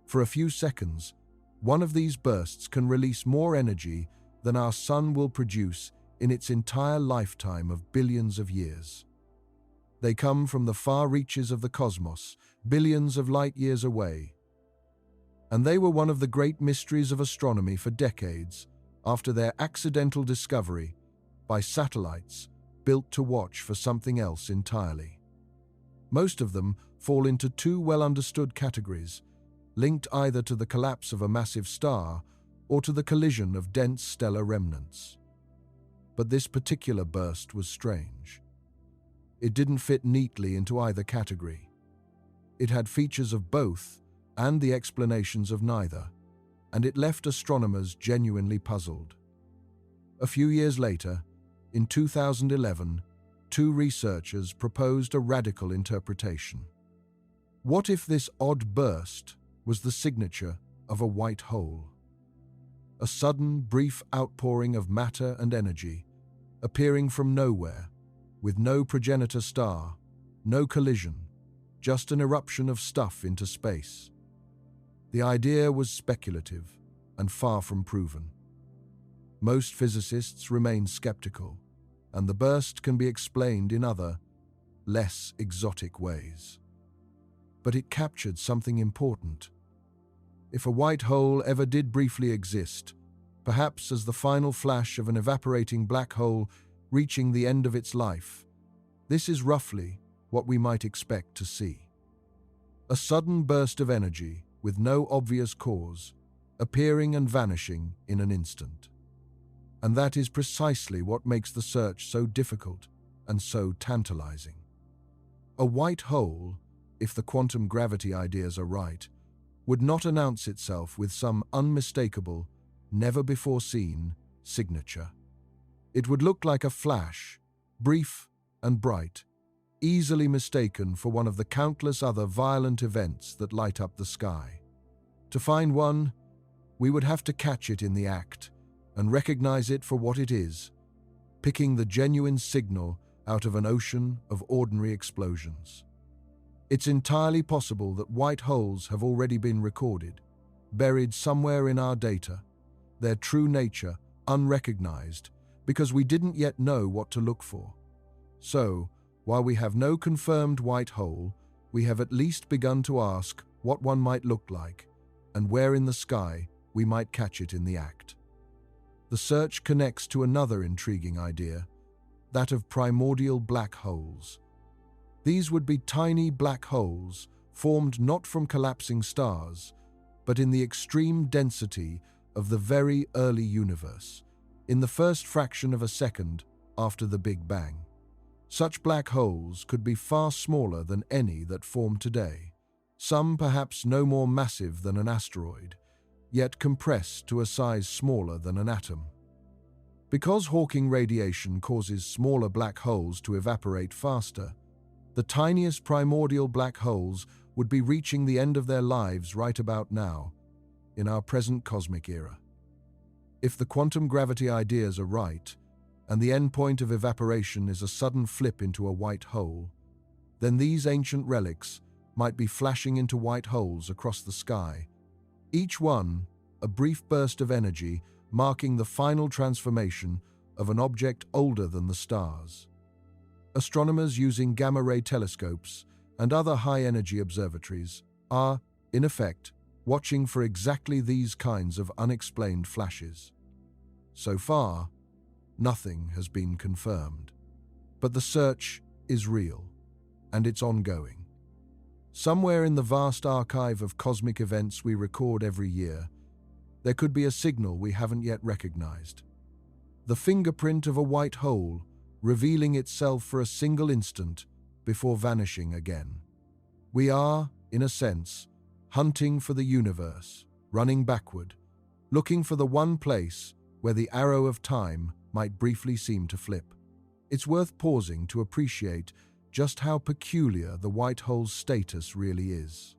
For a few seconds, one of these bursts can release more energy than our sun will produce in its entire lifetime of billions of years. They come from the far reaches of the cosmos, billions of light years away. And they were one of the great mysteries of astronomy for decades after their accidental discovery by satellites built to watch for something else entirely. Most of them fall into two well-understood categories, linked either to the collapse of a massive star or to the collision of dense stellar remnants. But this particular burst was strange. It didn't fit neatly into either category. It had features of both and the explanations of neither, and it left astronomers genuinely puzzled. A few years later, in 2011, two researchers proposed a radical interpretation. What if this odd burst was the signature of a white hole? A sudden, brief outpouring of matter and energy, appearing from nowhere, with no progenitor star, no collision, just an eruption of stuff into space. The idea was speculative and far from proven. Most physicists remain skeptical, and the burst can be explained in other, less exotic ways. But it captured something important. If a white hole ever did briefly exist, perhaps as the final flash of an evaporating black hole reaching the end of its life, this is roughly what we might expect to see. A sudden burst of energy with no obvious cause, appearing and vanishing in an instant. And that is precisely what makes the search so difficult and so tantalizing. A white hole, if the quantum gravity ideas are right, would not announce itself with some unmistakable, never-before-seen signature. It would look like a flash, brief and bright, easily mistaken for one of the countless other violent events that light up the sky. To find one, we would have to catch it in the act and recognize it for what it is, picking the genuine signal out of an ocean of ordinary explosions. It's entirely possible that white holes have already been recorded, buried somewhere in our data, their true nature unrecognized because we didn't yet know what to look for. So, while we have no confirmed white hole, we have at least begun to ask what one might look like and where in the sky we might catch it in the act. The search connects to another intriguing idea, that of primordial black holes. These would be tiny black holes formed not from collapsing stars, but in the extreme density of the very early universe, in the first fraction of a second after the Big Bang. Such black holes could be far smaller than any that form today, some perhaps no more massive than an asteroid, yet compressed to a size smaller than an atom. Because Hawking radiation causes smaller black holes to evaporate faster, the tiniest primordial black holes would be reaching the end of their lives right about now, in our present cosmic era. If the quantum gravity ideas are right, and the end point of evaporation is a sudden flip into a white hole, then these ancient relics might be flashing into white holes across the sky, each one a brief burst of energy marking the final transformation of an object older than the stars. Astronomers using gamma-ray telescopes and other high-energy observatories are, in effect, watching for exactly these kinds of unexplained flashes. So far, nothing has been confirmed. But the search is real, and it's ongoing. Somewhere in the vast archive of cosmic events we record every year, there could be a signal we haven't yet recognized. The fingerprint of a white hole revealing itself for a single instant before vanishing again. We are, in a sense, hunting for the universe, running backward, looking for the one place where the arrow of time might briefly seem to flip. It's worth pausing to appreciate just how peculiar the white hole's status really is.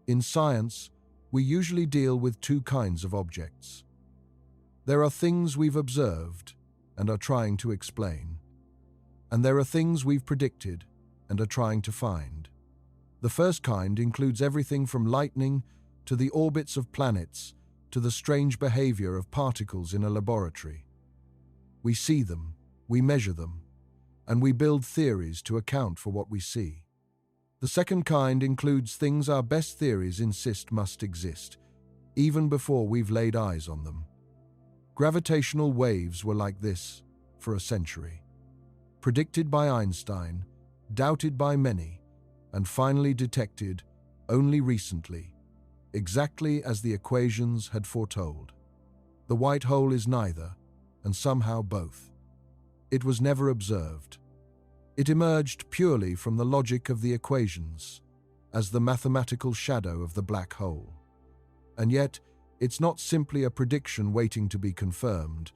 In science, we usually deal with two kinds of objects. There are things we've observed and are trying to explain, and there are things we've predicted and are trying to find. The first kind includes everything from lightning to the orbits of planets to the strange behavior of particles in a laboratory. We see them, we measure them, and we build theories to account for what we see. The second kind includes things our best theories insist must exist, even before we've laid eyes on them. Gravitational waves were like this for a century. Predicted by Einstein, doubted by many, and finally detected only recently, exactly as the equations had foretold. The white hole is neither, and somehow both. It was never observed. It emerged purely from the logic of the equations, as the mathematical shadow of the black hole. And yet, it's not simply a prediction waiting to be confirmed,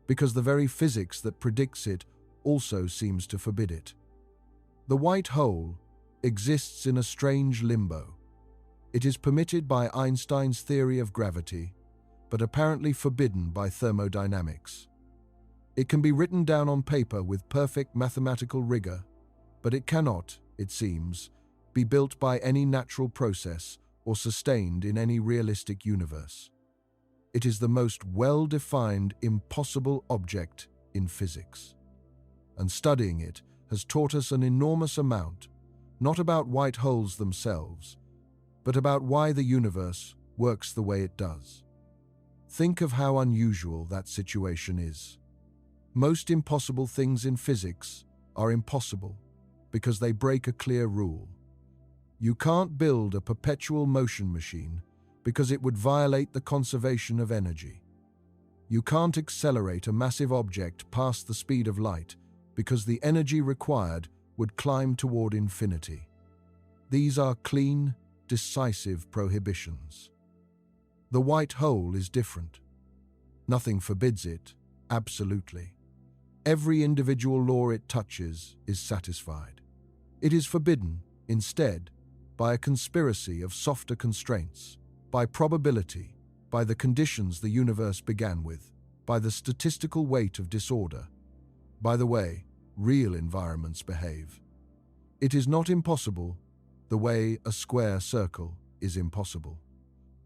because the very physics that predicts it also seems to forbid it. The white hole exists in a strange limbo. It is permitted by Einstein's theory of gravity, but apparently forbidden by thermodynamics. It can be written down on paper with perfect mathematical rigor, but it cannot, it seems, be built by any natural process or sustained in any realistic universe. It is the most well-defined, impossible object in physics. And studying it has taught us an enormous amount, not about white holes themselves, but about why the universe works the way it does. Think of how unusual that situation is. Most impossible things in physics are impossible because they break a clear rule. You can't build a perpetual motion machine because it would violate the conservation of energy. You can't accelerate a massive object past the speed of light because the energy required would climb toward infinity. These are clean, decisive prohibitions. The white hole is different. Nothing forbids it, absolutely. Every individual law it touches is satisfied. It is forbidden, instead, by a conspiracy of softer constraints, by probability, by the conditions the universe began with, by the statistical weight of disorder, by the way real environments behave. It is not impossible the way a square circle is impossible.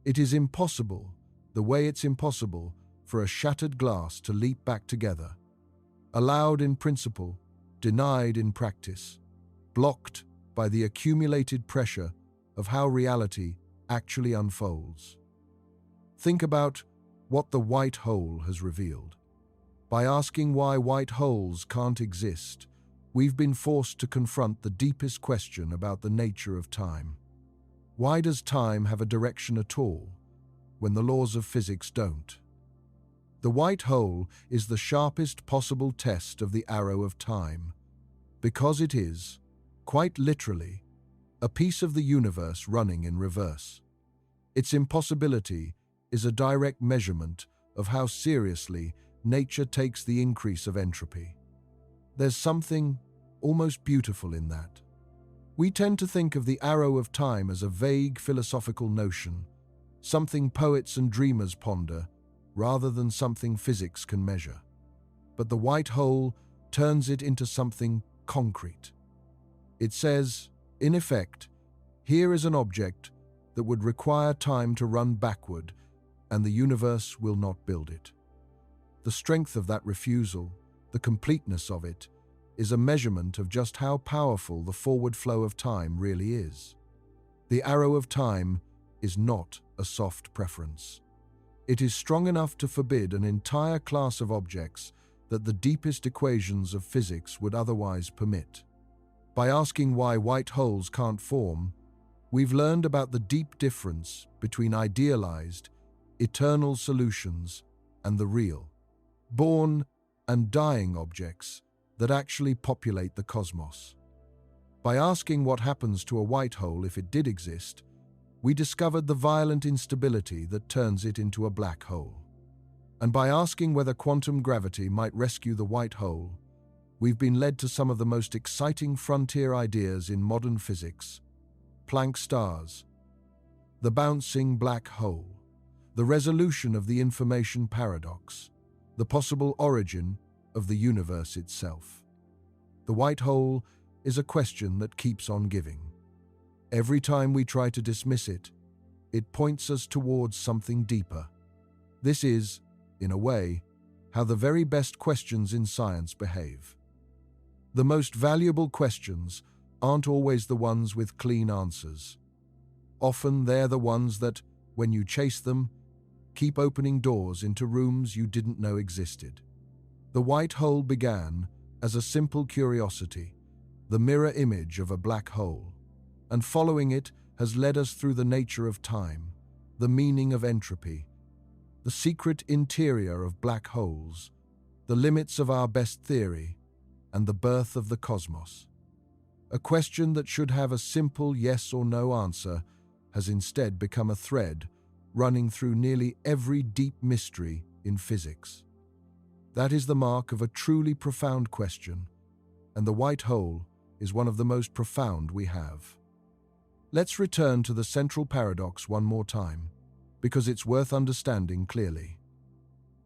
It is impossible the way it's impossible for a shattered glass to leap back together. Allowed in principle, denied in practice, blocked by the accumulated pressure of how reality actually unfolds. Think about what the white hole has revealed. By asking why white holes can't exist, we've been forced to confront the deepest question about the nature of time. Why does time have a direction at all, when the laws of physics don't? The white hole is the sharpest possible test of the arrow of time, because it is, quite literally, a piece of the universe running in reverse. Its impossibility is a direct measurement of how seriously nature takes the increase of entropy. There's something almost beautiful in that. We tend to think of the arrow of time as a vague philosophical notion, something poets and dreamers ponder, rather than something physics can measure. But the white hole turns it into something concrete. It says, in effect, here is an object that would require time to run backward, and the universe will not build it. The strength of that refusal, the completeness of it, is a measurement of just how powerful the forward flow of time really is. The arrow of time is not a soft preference. It is strong enough to forbid an entire class of objects that the deepest equations of physics would otherwise permit. By asking why white holes can't form, we've learned about the deep difference between idealized, eternal solutions and the real, born and dying objects that actually populate the cosmos. By asking what happens to a white hole if it did exist, we discovered the violent instability that turns it into a black hole. And by asking whether quantum gravity might rescue the white hole, we've been led to some of the most exciting frontier ideas in modern physics: Planck stars, the bouncing black hole, the resolution of the information paradox, the possible origin of the universe itself. The white hole is a question that keeps on giving. Every time we try to dismiss it, it points us towards something deeper. This is, in a way, how the very best questions in science behave. The most valuable questions aren't always the ones with clean answers. Often they're the ones that, when you chase them, keep opening doors into rooms you didn't know existed. The white hole began as a simple curiosity, the mirror image of a black hole, and following it has led us through the nature of time, the meaning of entropy, the secret interior of black holes, the limits of our best theory, and the birth of the cosmos. A question that should have a simple yes or no answer has instead become a thread running through nearly every deep mystery in physics. That is the mark of a truly profound question, and the white hole is one of the most profound we have. Let's return to the central paradox one more time, because it's worth understanding clearly.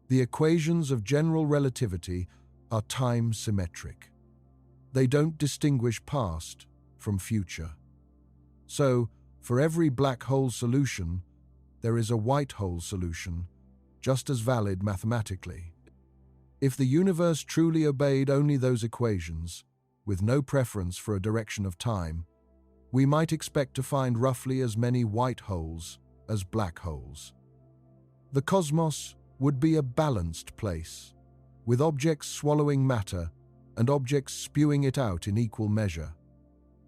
The equations of general relativity are time-symmetric. They don't distinguish past from future. So, for every black hole solution, there is a white hole solution, just as valid mathematically. If the universe truly obeyed only those equations, with no preference for a direction of time, we might expect to find roughly as many white holes as black holes. The cosmos would be a balanced place, with objects swallowing matter and objects spewing it out in equal measure.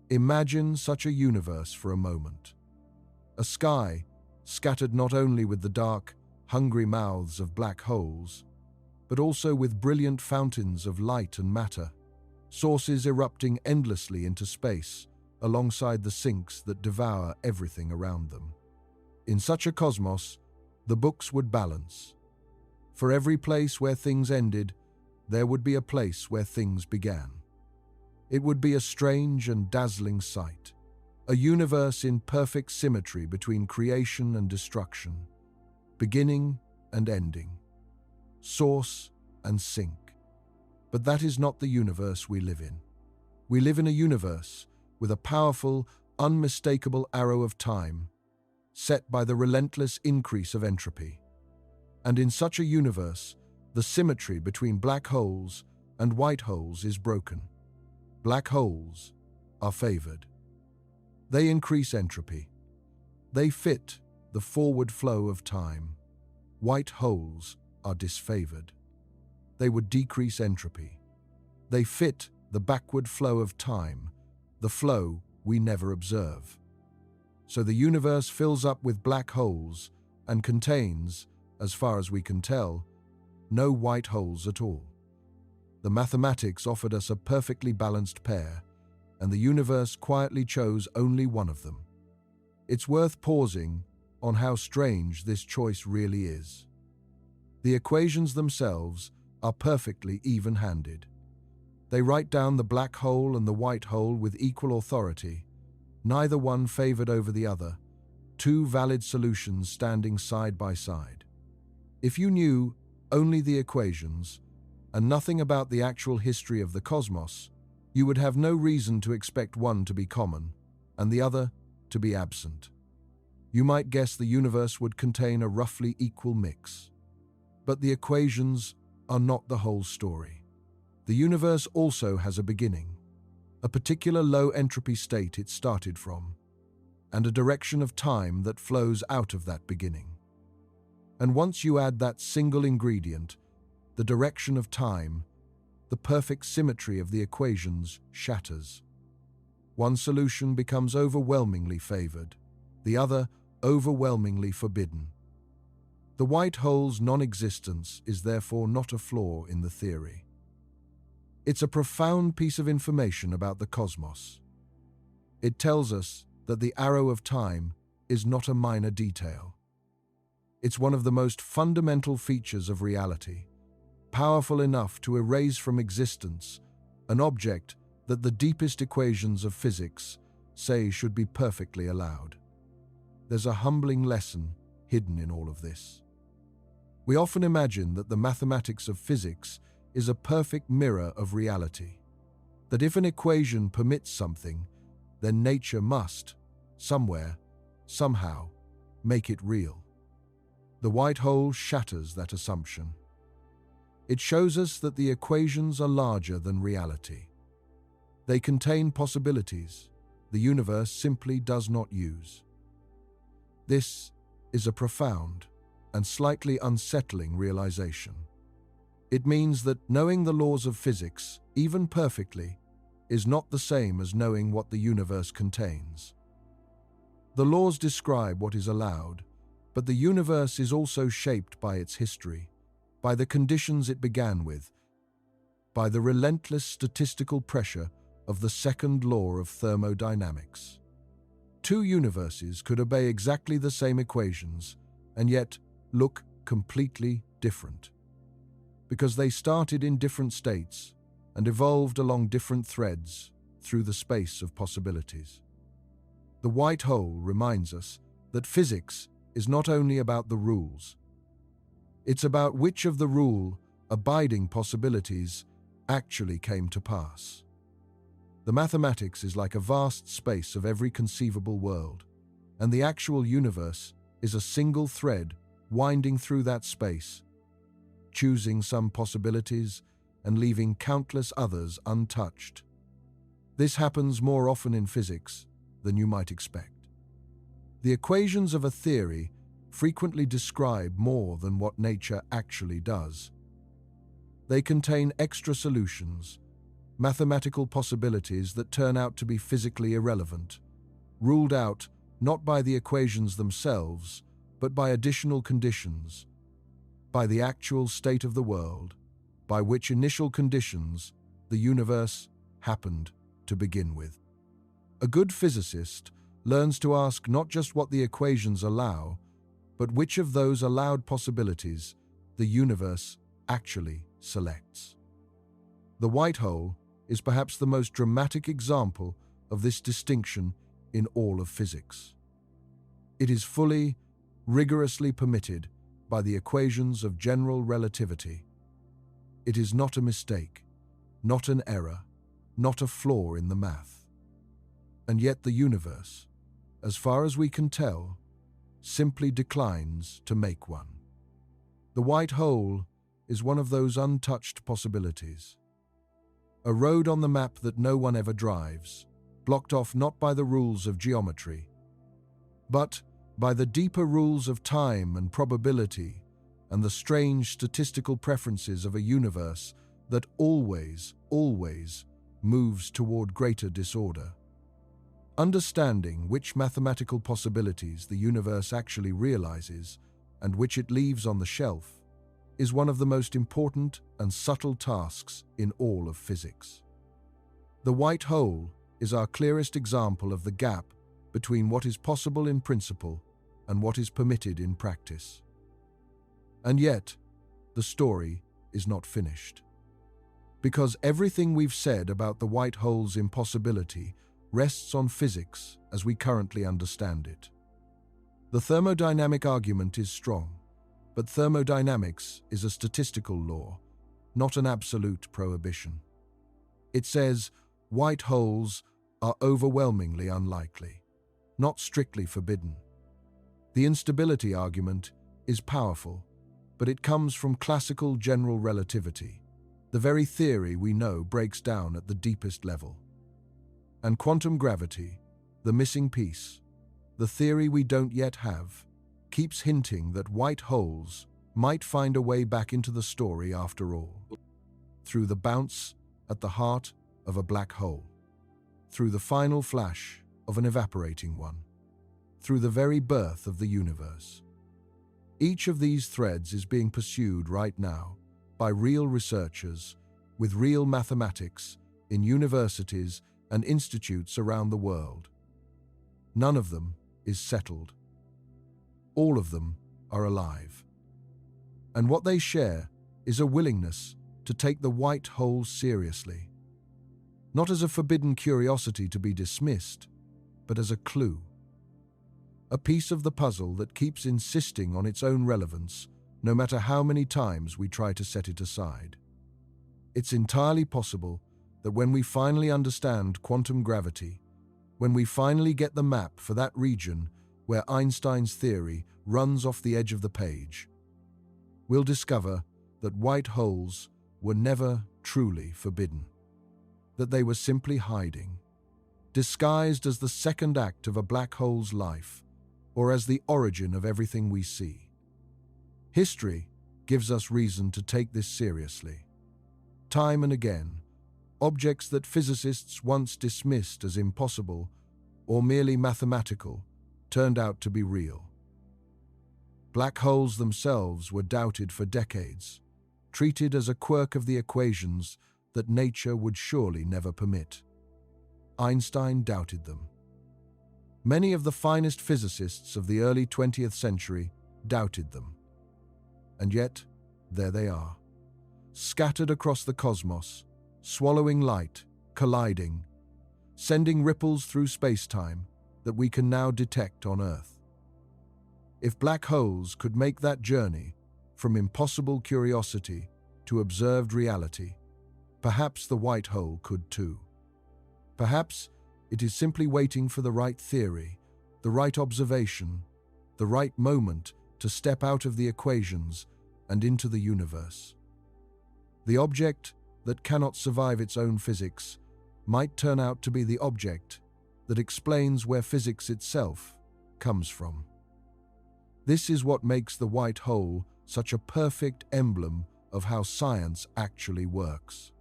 Imagine such a universe for a moment. A sky scattered not only with the dark, hungry mouths of black holes, but also with brilliant fountains of light and matter, sources erupting endlessly into space alongside the sinks that devour everything around them. In such a cosmos, the books would balance. For every place where things ended, there would be a place where things began. It would be a strange and dazzling sight, a universe in perfect symmetry between creation and destruction, beginning and ending, source and sink. But that is not the universe we live in. We live in a universe with a powerful, unmistakable arrow of time, set by the relentless increase of entropy. And in such a universe, the symmetry between black holes and white holes is broken. Black holes are favored. They increase entropy. They fit the forward flow of time. White holes are disfavored. They would decrease entropy. They fit the backward flow of time, the flow we never observe. So the universe fills up with black holes and contains, as far as we can tell, no white holes at all. The mathematics offered us a perfectly balanced pair, and the universe quietly chose only one of them. It's worth pausing on how strange this choice really is. The equations themselves are perfectly even-handed. They write down the black hole and the white hole with equal authority, neither one favored over the other, two valid solutions standing side by side. If you knew only the equations and nothing about the actual history of the cosmos, you would have no reason to expect one to be common and the other to be absent. You might guess the universe would contain a roughly equal mix. But the equations are not the whole story. The universe also has a beginning, a particular low entropy state it started from, and a direction of time that flows out of that beginning. And once you add that single ingredient, the direction of time, the perfect symmetry of the equations shatters. One solution becomes overwhelmingly favored, the other overwhelmingly forbidden. The white hole's non-existence is therefore not a flaw in the theory. It's a profound piece of information about the cosmos. It tells us that the arrow of time is not a minor detail. It's one of the most fundamental features of reality, powerful enough to erase from existence an object that the deepest equations of physics say should be perfectly allowed. There's a humbling lesson hidden in all of this. We often imagine that the mathematics of physics is a perfect mirror of reality, that if an equation permits something, then nature must, somewhere, somehow, make it real. The white hole shatters that assumption. It shows us that the equations are larger than reality. They contain possibilities the universe simply does not use. This is a profound and slightly unsettling realization. It means that knowing the laws of physics, even perfectly, is not the same as knowing what the universe contains. The laws describe what is allowed, but the universe is also shaped by its history, by the conditions it began with, by the relentless statistical pressure of the second law of thermodynamics. Two universes could obey exactly the same equations and yet look completely different, because they started in different states and evolved along different threads through the space of possibilities. The white hole reminds us that physics is not only about the rules. It's about which of the rule-abiding possibilities actually came to pass. The mathematics is like a vast space of every conceivable world, and the actual universe is a single thread winding through that space, choosing some possibilities and leaving countless others untouched. This happens more often in physics than you might expect. The equations of a theory frequently describe more than what nature actually does. They contain extra solutions, mathematical possibilities that turn out to be physically irrelevant, ruled out not by the equations themselves, but by additional conditions, by the actual state of the world, by which initial conditions the universe happened to begin with. A good physicist learns to ask not just what the equations allow, but which of those allowed possibilities the universe actually selects. The white hole is perhaps the most dramatic example of this distinction in all of physics. It is fully, rigorously permitted by the equations of general relativity. It is not a mistake, not an error, not a flaw in the math. And yet the universe, as far as we can tell, simply declines to make one. The white hole is one of those untouched possibilities. A road on the map that no one ever drives, blocked off not by the rules of geometry, but by the deeper rules of time and probability and the strange statistical preferences of a universe that always moves toward greater disorder. Understanding which mathematical possibilities the universe actually realizes and which it leaves on the shelf is one of the most important and subtle tasks in all of physics. The white hole is our clearest example of the gap between what is possible in principle and what is permitted in practice. And yet, the story is not finished. Because everything we've said about the white hole's impossibility rests on physics as we currently understand it. The thermodynamic argument is strong, but thermodynamics is a statistical law, not an absolute prohibition. It says white holes are overwhelmingly unlikely, not strictly forbidden. The instability argument is powerful, but it comes from classical general relativity. The very theory we know breaks down at the deepest level. And quantum gravity, the missing piece, the theory we don't yet have, keeps hinting that white holes might find a way back into the story after all. Through the bounce at the heart of a black hole, through the final flash of an evaporating one, through the very birth of the universe. Each of these threads is being pursued right now by real researchers with real mathematics in universities and institutes around the world. None of them is settled. All of them are alive. And what they share is a willingness to take the white hole seriously, not as a forbidden curiosity to be dismissed, but as a clue. A piece of the puzzle that keeps insisting on its own relevance, no matter how many times we try to set it aside. It's entirely possible that when we finally understand quantum gravity, when we finally get the map for that region where Einstein's theory runs off the edge of the page, we'll discover that white holes were never truly forbidden, that they were simply hiding, disguised as the second act of a black hole's life, or as the origin of everything we see. History gives us reason to take this seriously. Time and again, objects that physicists once dismissed as impossible or merely mathematical turned out to be real. Black holes themselves were doubted for decades, treated as a quirk of the equations that nature would surely never permit. Einstein doubted them. Many of the finest physicists of the early 20th century doubted them. And yet, there they are, scattered across the cosmos, swallowing light, colliding, sending ripples through spacetime that we can now detect on Earth. If black holes could make that journey from impossible curiosity to observed reality, perhaps the white hole could too. Perhaps it is simply waiting for the right theory, the right observation, the right moment to step out of the equations and into the universe. The object that cannot survive its own physics might turn out to be the object that explains where physics itself comes from. This is what makes the white hole such a perfect emblem of how science actually works.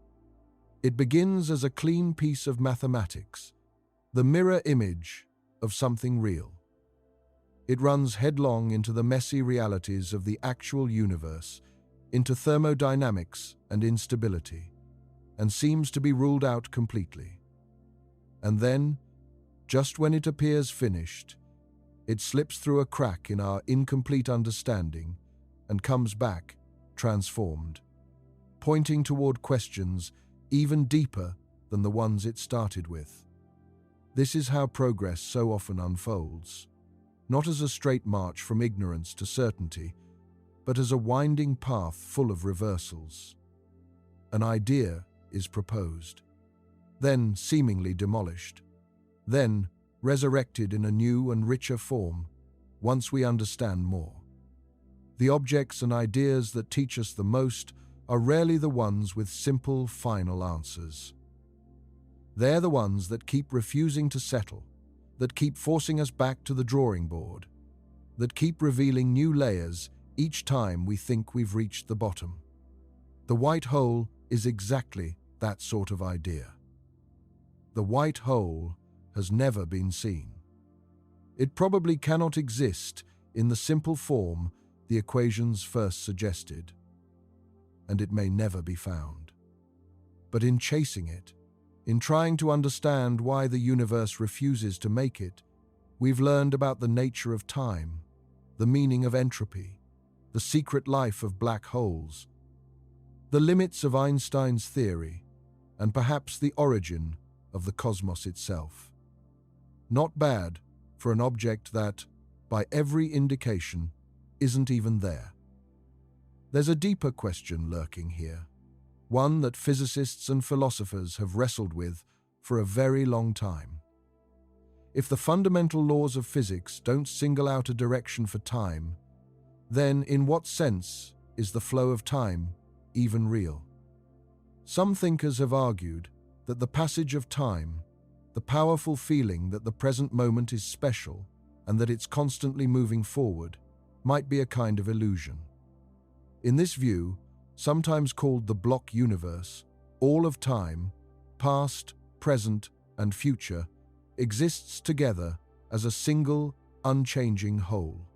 It begins as a clean piece of mathematics, the mirror image of something real. It runs headlong into the messy realities of the actual universe, into thermodynamics and instability, and seems to be ruled out completely. And then, just when it appears finished, it slips through a crack in our incomplete understanding and comes back, transformed, pointing toward questions even deeper than the ones it started with. This is how progress so often unfolds, not as a straight march from ignorance to certainty, but as a winding path full of reversals. An idea is proposed, then seemingly demolished, then resurrected in a new and richer form once we understand more. The objects and ideas that teach us the most are rarely the ones with simple, final answers. They're the ones that keep refusing to settle, that keep forcing us back to the drawing board, that keep revealing new layers each time we think we've reached the bottom. The white hole is exactly that sort of idea. The white hole has never been seen. It probably cannot exist in the simple form the equations first suggested, and it may never be found. But in chasing it, in trying to understand why the universe refuses to make it, we've learned about the nature of time, the meaning of entropy, the secret life of black holes, the limits of Einstein's theory, and perhaps the origin of the cosmos itself. Not bad for an object that, by every indication, isn't even there. There's a deeper question lurking here, one that physicists and philosophers have wrestled with for a very long time. If the fundamental laws of physics don't single out a direction for time, then in what sense is the flow of time even real? Some thinkers have argued that the passage of time, the powerful feeling that the present moment is special and that it's constantly moving forward, might be a kind of illusion. In this view, sometimes called the block universe, all of time, past, present, and future, exists together as a single, unchanging whole.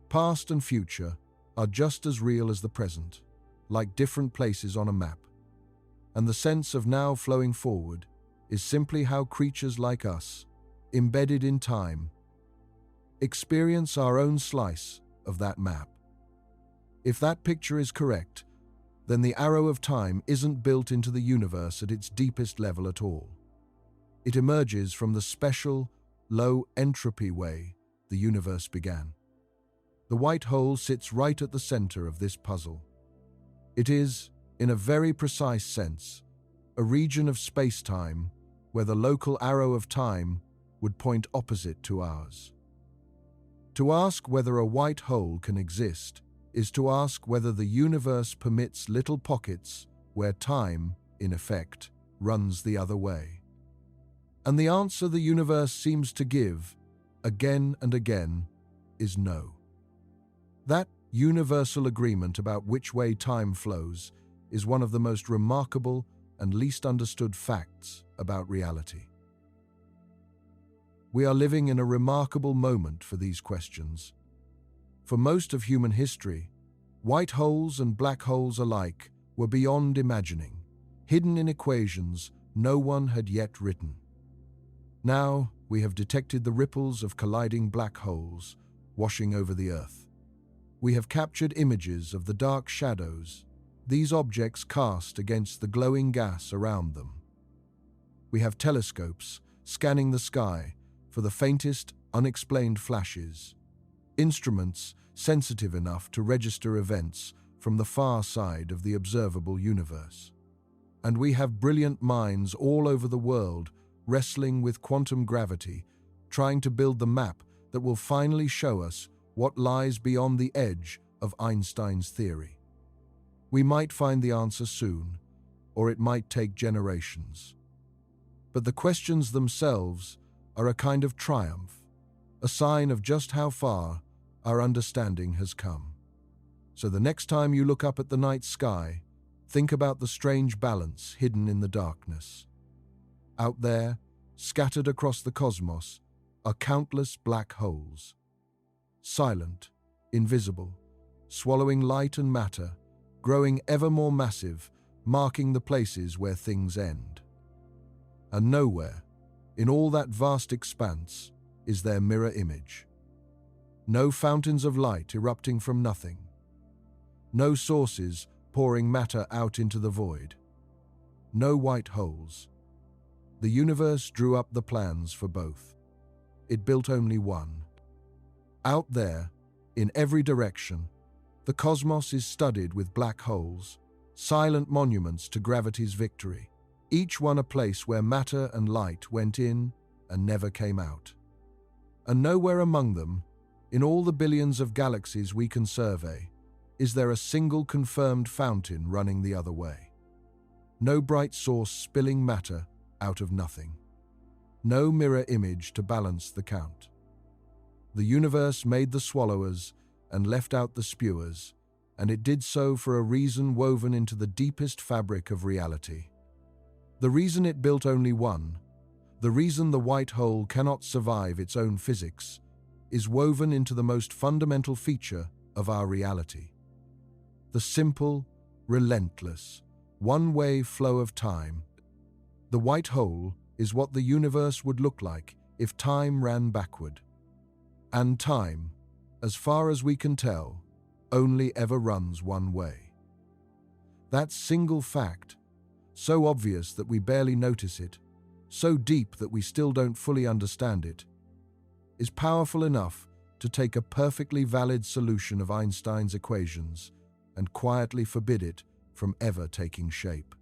Past and future are just as real as the present, like different places on a map. And the sense of now flowing forward is simply how creatures like us, embedded in time, experience our own slice of that map. If that picture is correct, then the arrow of time isn't built into the universe at its deepest level at all. It emerges from the special, low entropy way the universe began. The white hole sits right at the center of this puzzle. It is, in a very precise sense, a region of spacetime where the local arrow of time would point opposite to ours. To ask whether a white hole can exist is to ask whether the universe permits little pockets where time, in effect, runs the other way. And the answer the universe seems to give, again and again, is no. That universal agreement about which way time flows is one of the most remarkable and least understood facts about reality. We are living in a remarkable moment for these questions. For most of human history, white holes and black holes alike were beyond imagining, hidden in equations no one had yet written. Now we have detected the ripples of colliding black holes washing over the Earth. We have captured images of the dark shadows these objects cast against the glowing gas around them. We have telescopes scanning the sky for the faintest, unexplained flashes, instruments sensitive enough to register events from the far side of the observable universe. And we have brilliant minds all over the world wrestling with quantum gravity, trying to build the map that will finally show us what lies beyond the edge of Einstein's theory. We might find the answer soon, or it might take generations. But the questions themselves are a kind of triumph, a sign of just how far our understanding has come. So the next time you look up at the night sky, think about the strange balance hidden in the darkness. Out there, scattered across the cosmos, are countless black holes. silent, invisible, swallowing light and matter, growing ever more massive, marking the places where things end. And nowhere, in all that vast expanse, is their mirror image. No fountains of light erupting from nothing. No sources pouring matter out into the void. No white holes. The universe drew up the plans for both. It built only one. Out there, in every direction, the cosmos is studded with black holes, silent monuments to gravity's victory, each one a place where matter and light went in and never came out. And nowhere among them, in all the billions of galaxies we can survey, is there a single confirmed fountain running the other way. No bright source spilling matter out of nothing. No mirror image to balance the count. The universe made the swallowers and left out the spewers, and it did so for a reason woven into the deepest fabric of reality. The reason it built only one, the reason the white hole cannot survive its own physics, is woven into the most fundamental feature of our reality. The simple, relentless, one-way flow of time. The white hole is what the universe would look like if time ran backward. And time, as far as we can tell, only ever runs one way. That single fact, so obvious that we barely notice it, so deep that we still don't fully understand it, is powerful enough to take a perfectly valid solution of Einstein's equations and quietly forbid it from ever taking shape.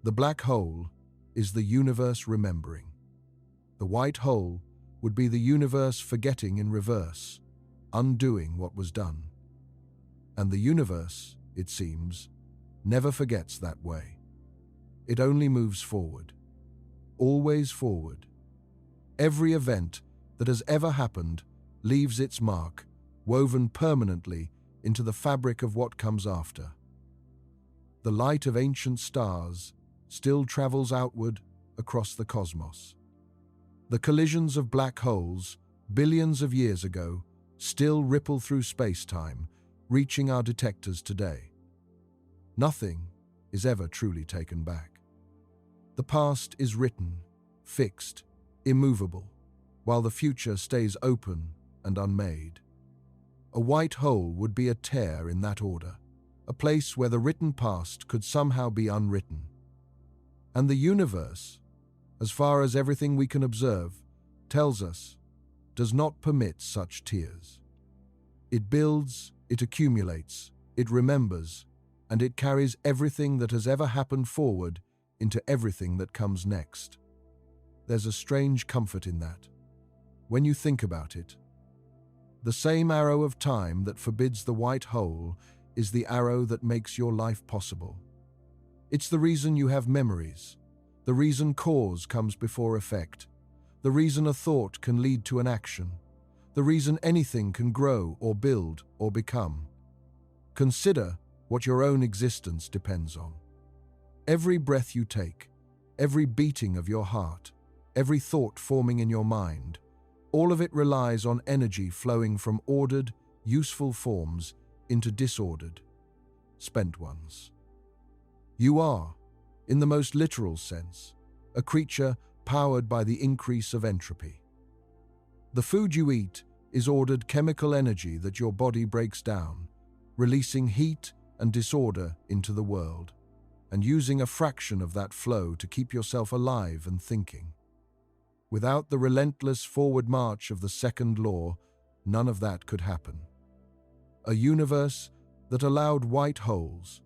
The black hole is the universe remembering. The white hole would be the universe forgetting in reverse, undoing what was done. And the universe, it seems, never forgets that way. It only moves forward, always forward. Every event that has ever happened leaves its mark, woven permanently into the fabric of what comes after. The light of ancient stars still travels outward across the cosmos. The collisions of black holes, billions of years ago, still ripple through space-time, reaching our detectors today. Nothing is ever truly taken back. The past is written, fixed, immovable, while the future stays open and unmade. A white hole would be a tear in that order, a place where the written past could somehow be unwritten. And the universe, as far as everything we can observe, tells us, does not permit such tears. It builds, it accumulates, it remembers, and it carries everything that has ever happened forward into everything that comes next. There's a strange comfort in that. When you think about it, the same arrow of time that forbids the white hole is the arrow that makes your life possible. It's the reason you have memories, the reason cause comes before effect, the reason a thought can lead to an action, the reason anything can grow or build or become. Consider what your own existence depends on. Every breath you take, every beating of your heart, every thought forming in your mind, all of it relies on energy flowing from ordered, useful forms into disordered, spent ones. You are, in the most literal sense, a creature powered by the increase of entropy. The food you eat is ordered chemical energy that your body breaks down, releasing heat and disorder into the world, and using a fraction of that flow to keep yourself alive and thinking. Without the relentless forward march of the second law, none of that could happen. A universe that allowed white holes,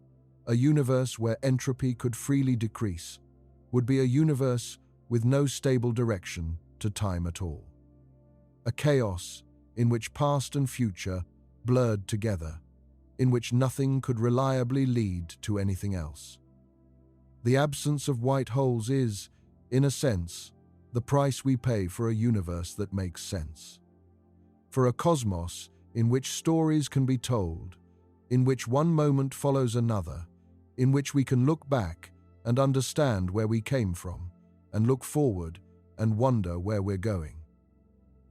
a universe where entropy could freely decrease, would be a universe with no stable direction to time at all. A chaos in which past and future blurred together, in which nothing could reliably lead to anything else. The absence of white holes is, in a sense, the price we pay for a universe that makes sense. For a cosmos in which stories can be told, in which one moment follows another, in which we can look back and understand where we came from, and look forward and wonder where we're going.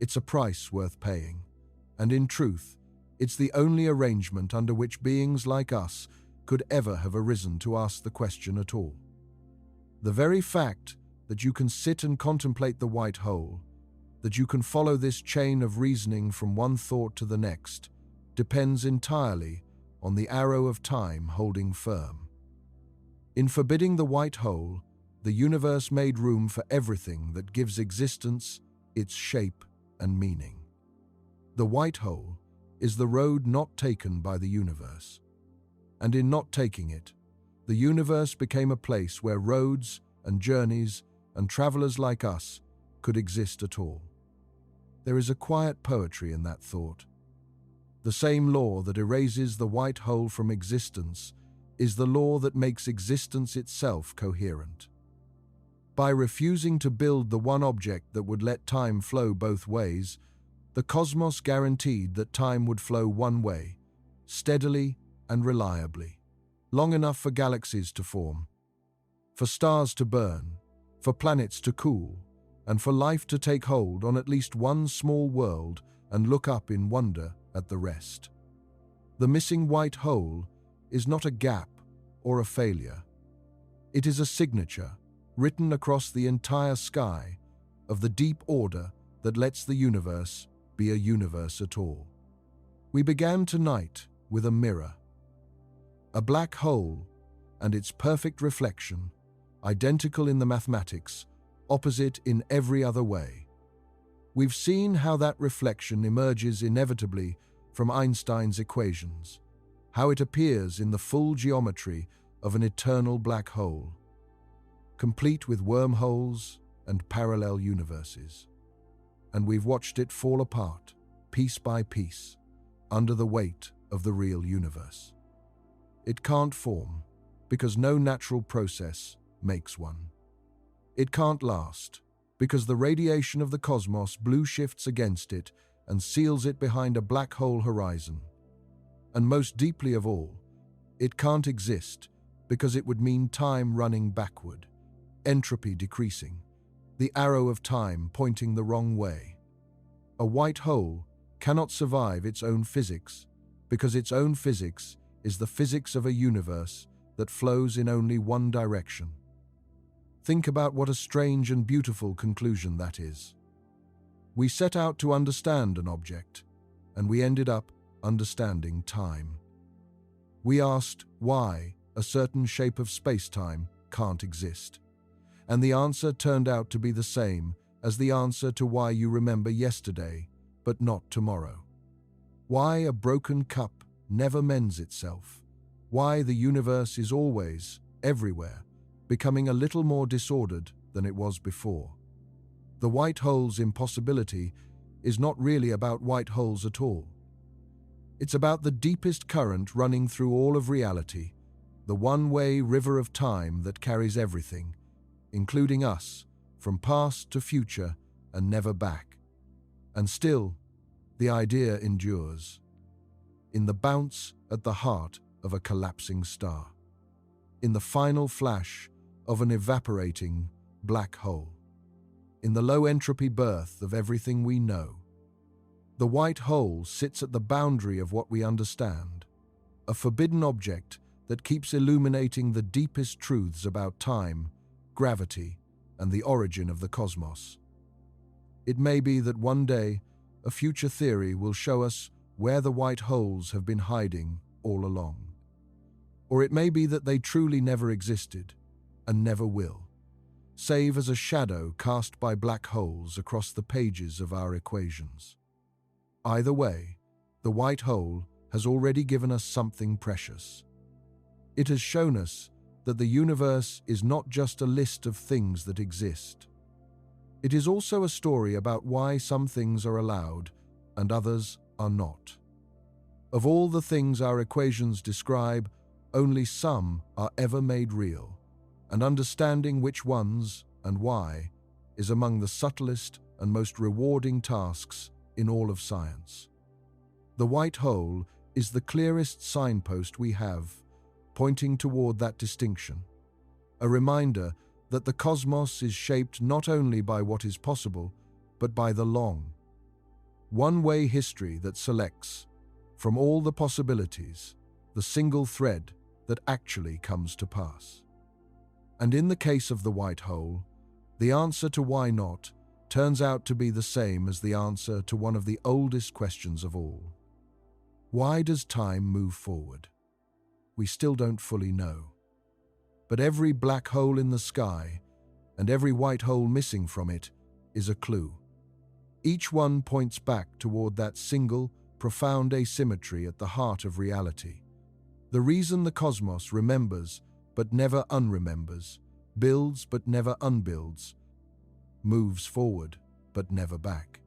It's a price worth paying, And in truth, it's the only arrangement under which beings like us could ever have arisen to ask the question at all. The very fact that you can sit and contemplate the white hole, that you can follow this chain of reasoning from one thought to the next, depends entirely on the arrow of time holding firm. In forbidding the white hole, the universe made room for everything that gives existence its shape and meaning. The white hole is the road not taken by the universe. And in not taking it, the universe became a place where roads and journeys and travelers like us could exist at all. There is a quiet poetry in that thought. The same law that erases the white hole from existence is the law that makes existence itself coherent. By refusing to build the one object that would let time flow both ways, the cosmos guaranteed that time would flow one way, steadily and reliably, long enough for galaxies to form, for stars to burn, for planets to cool, and for life to take hold on at least one small world and look up in wonder at the rest. The missing white hole is not a gap or a failure. It is a signature, written across the entire sky, of the deep order that lets the universe be a universe at all. We began tonight with a mirror. A black hole and its perfect reflection, identical in the mathematics, opposite in every other way. We've seen how that reflection emerges inevitably from Einstein's equations, how it appears in the full geometry of an eternal black hole, complete with wormholes and parallel universes. And we've watched it fall apart, piece by piece, under the weight of the real universe. It can't form, because no natural process makes one. It can't last, because the radiation of the cosmos blue shifts against it and seals it behind a black hole horizon. And most deeply of all, it can't exist, because it would mean time running backward, entropy decreasing, the arrow of time pointing the wrong way. A white hole cannot survive its own physics, because its own physics is the physics of a universe that flows in only one direction. Think about what a strange and beautiful conclusion that is. We set out to understand an object, and we ended up understanding time. We asked why a certain shape of space-time can't exist, and the answer turned out to be the same as the answer to why you remember yesterday, but not tomorrow. Why a broken cup never mends itself. Why the universe is always, everywhere, becoming a little more disordered than it was before. The white hole's impossibility is not really about white holes at all. It's about the deepest current running through all of reality, the one-way river of time that carries everything, including us, from past to future and never back. And still, the idea endures. In the bounce at the heart of a collapsing star. In the final flash of an evaporating black hole. In the low entropy birth of everything we know. The white hole sits at the boundary of what we understand, a forbidden object that keeps illuminating the deepest truths about time, gravity, and the origin of the cosmos. It may be that one day, a future theory will show us where the white holes have been hiding all along. Or it may be that they truly never existed, and never will, save as a shadow cast by black holes across the pages of our equations. Either way, the white hole has already given us something precious. It has shown us that the universe is not just a list of things that exist. It is also a story about why some things are allowed and others are not. Of all the things our equations describe, only some are ever made real, and understanding which ones and why is among the subtlest and most rewarding tasks in all of science. The white hole is the clearest signpost we have, pointing toward that distinction, a reminder that the cosmos is shaped not only by what is possible, but by the long, one-way history that selects, from all the possibilities, the single thread that actually comes to pass. And in the case of the white hole, the answer to why not turns out to be the same as the answer to one of the oldest questions of all. Why does time move forward? We still don't fully know. But every black hole in the sky and every white hole missing from it is a clue. Each one points back toward that single, profound asymmetry at the heart of reality. The reason the cosmos remembers but never unremembers, builds but never unbuilds, moves forward but never back.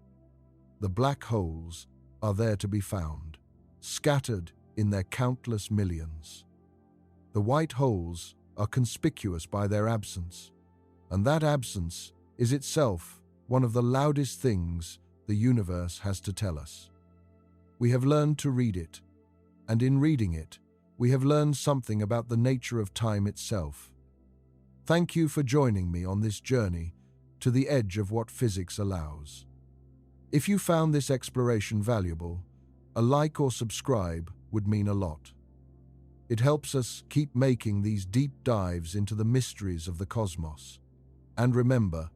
The black holes are there to be found, scattered in their countless millions. The white holes are conspicuous by their absence, and that absence is itself one of the loudest things the universe has to tell us. We have learned to read it, and in reading it, we have learned something about the nature of time itself. Thank you for joining me on this journey to the edge of what physics allows. If you found this exploration valuable, a like or subscribe would mean a lot. It helps us keep making these deep dives into the mysteries of the cosmos. And remember,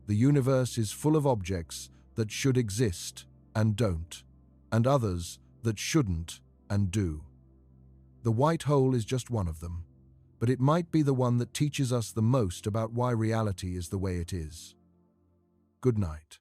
the universe is full of objects that should exist and don't, and others that shouldn't and do. The white hole is just one of them, but it might be the one that teaches us the most about why reality is the way it is. Good night.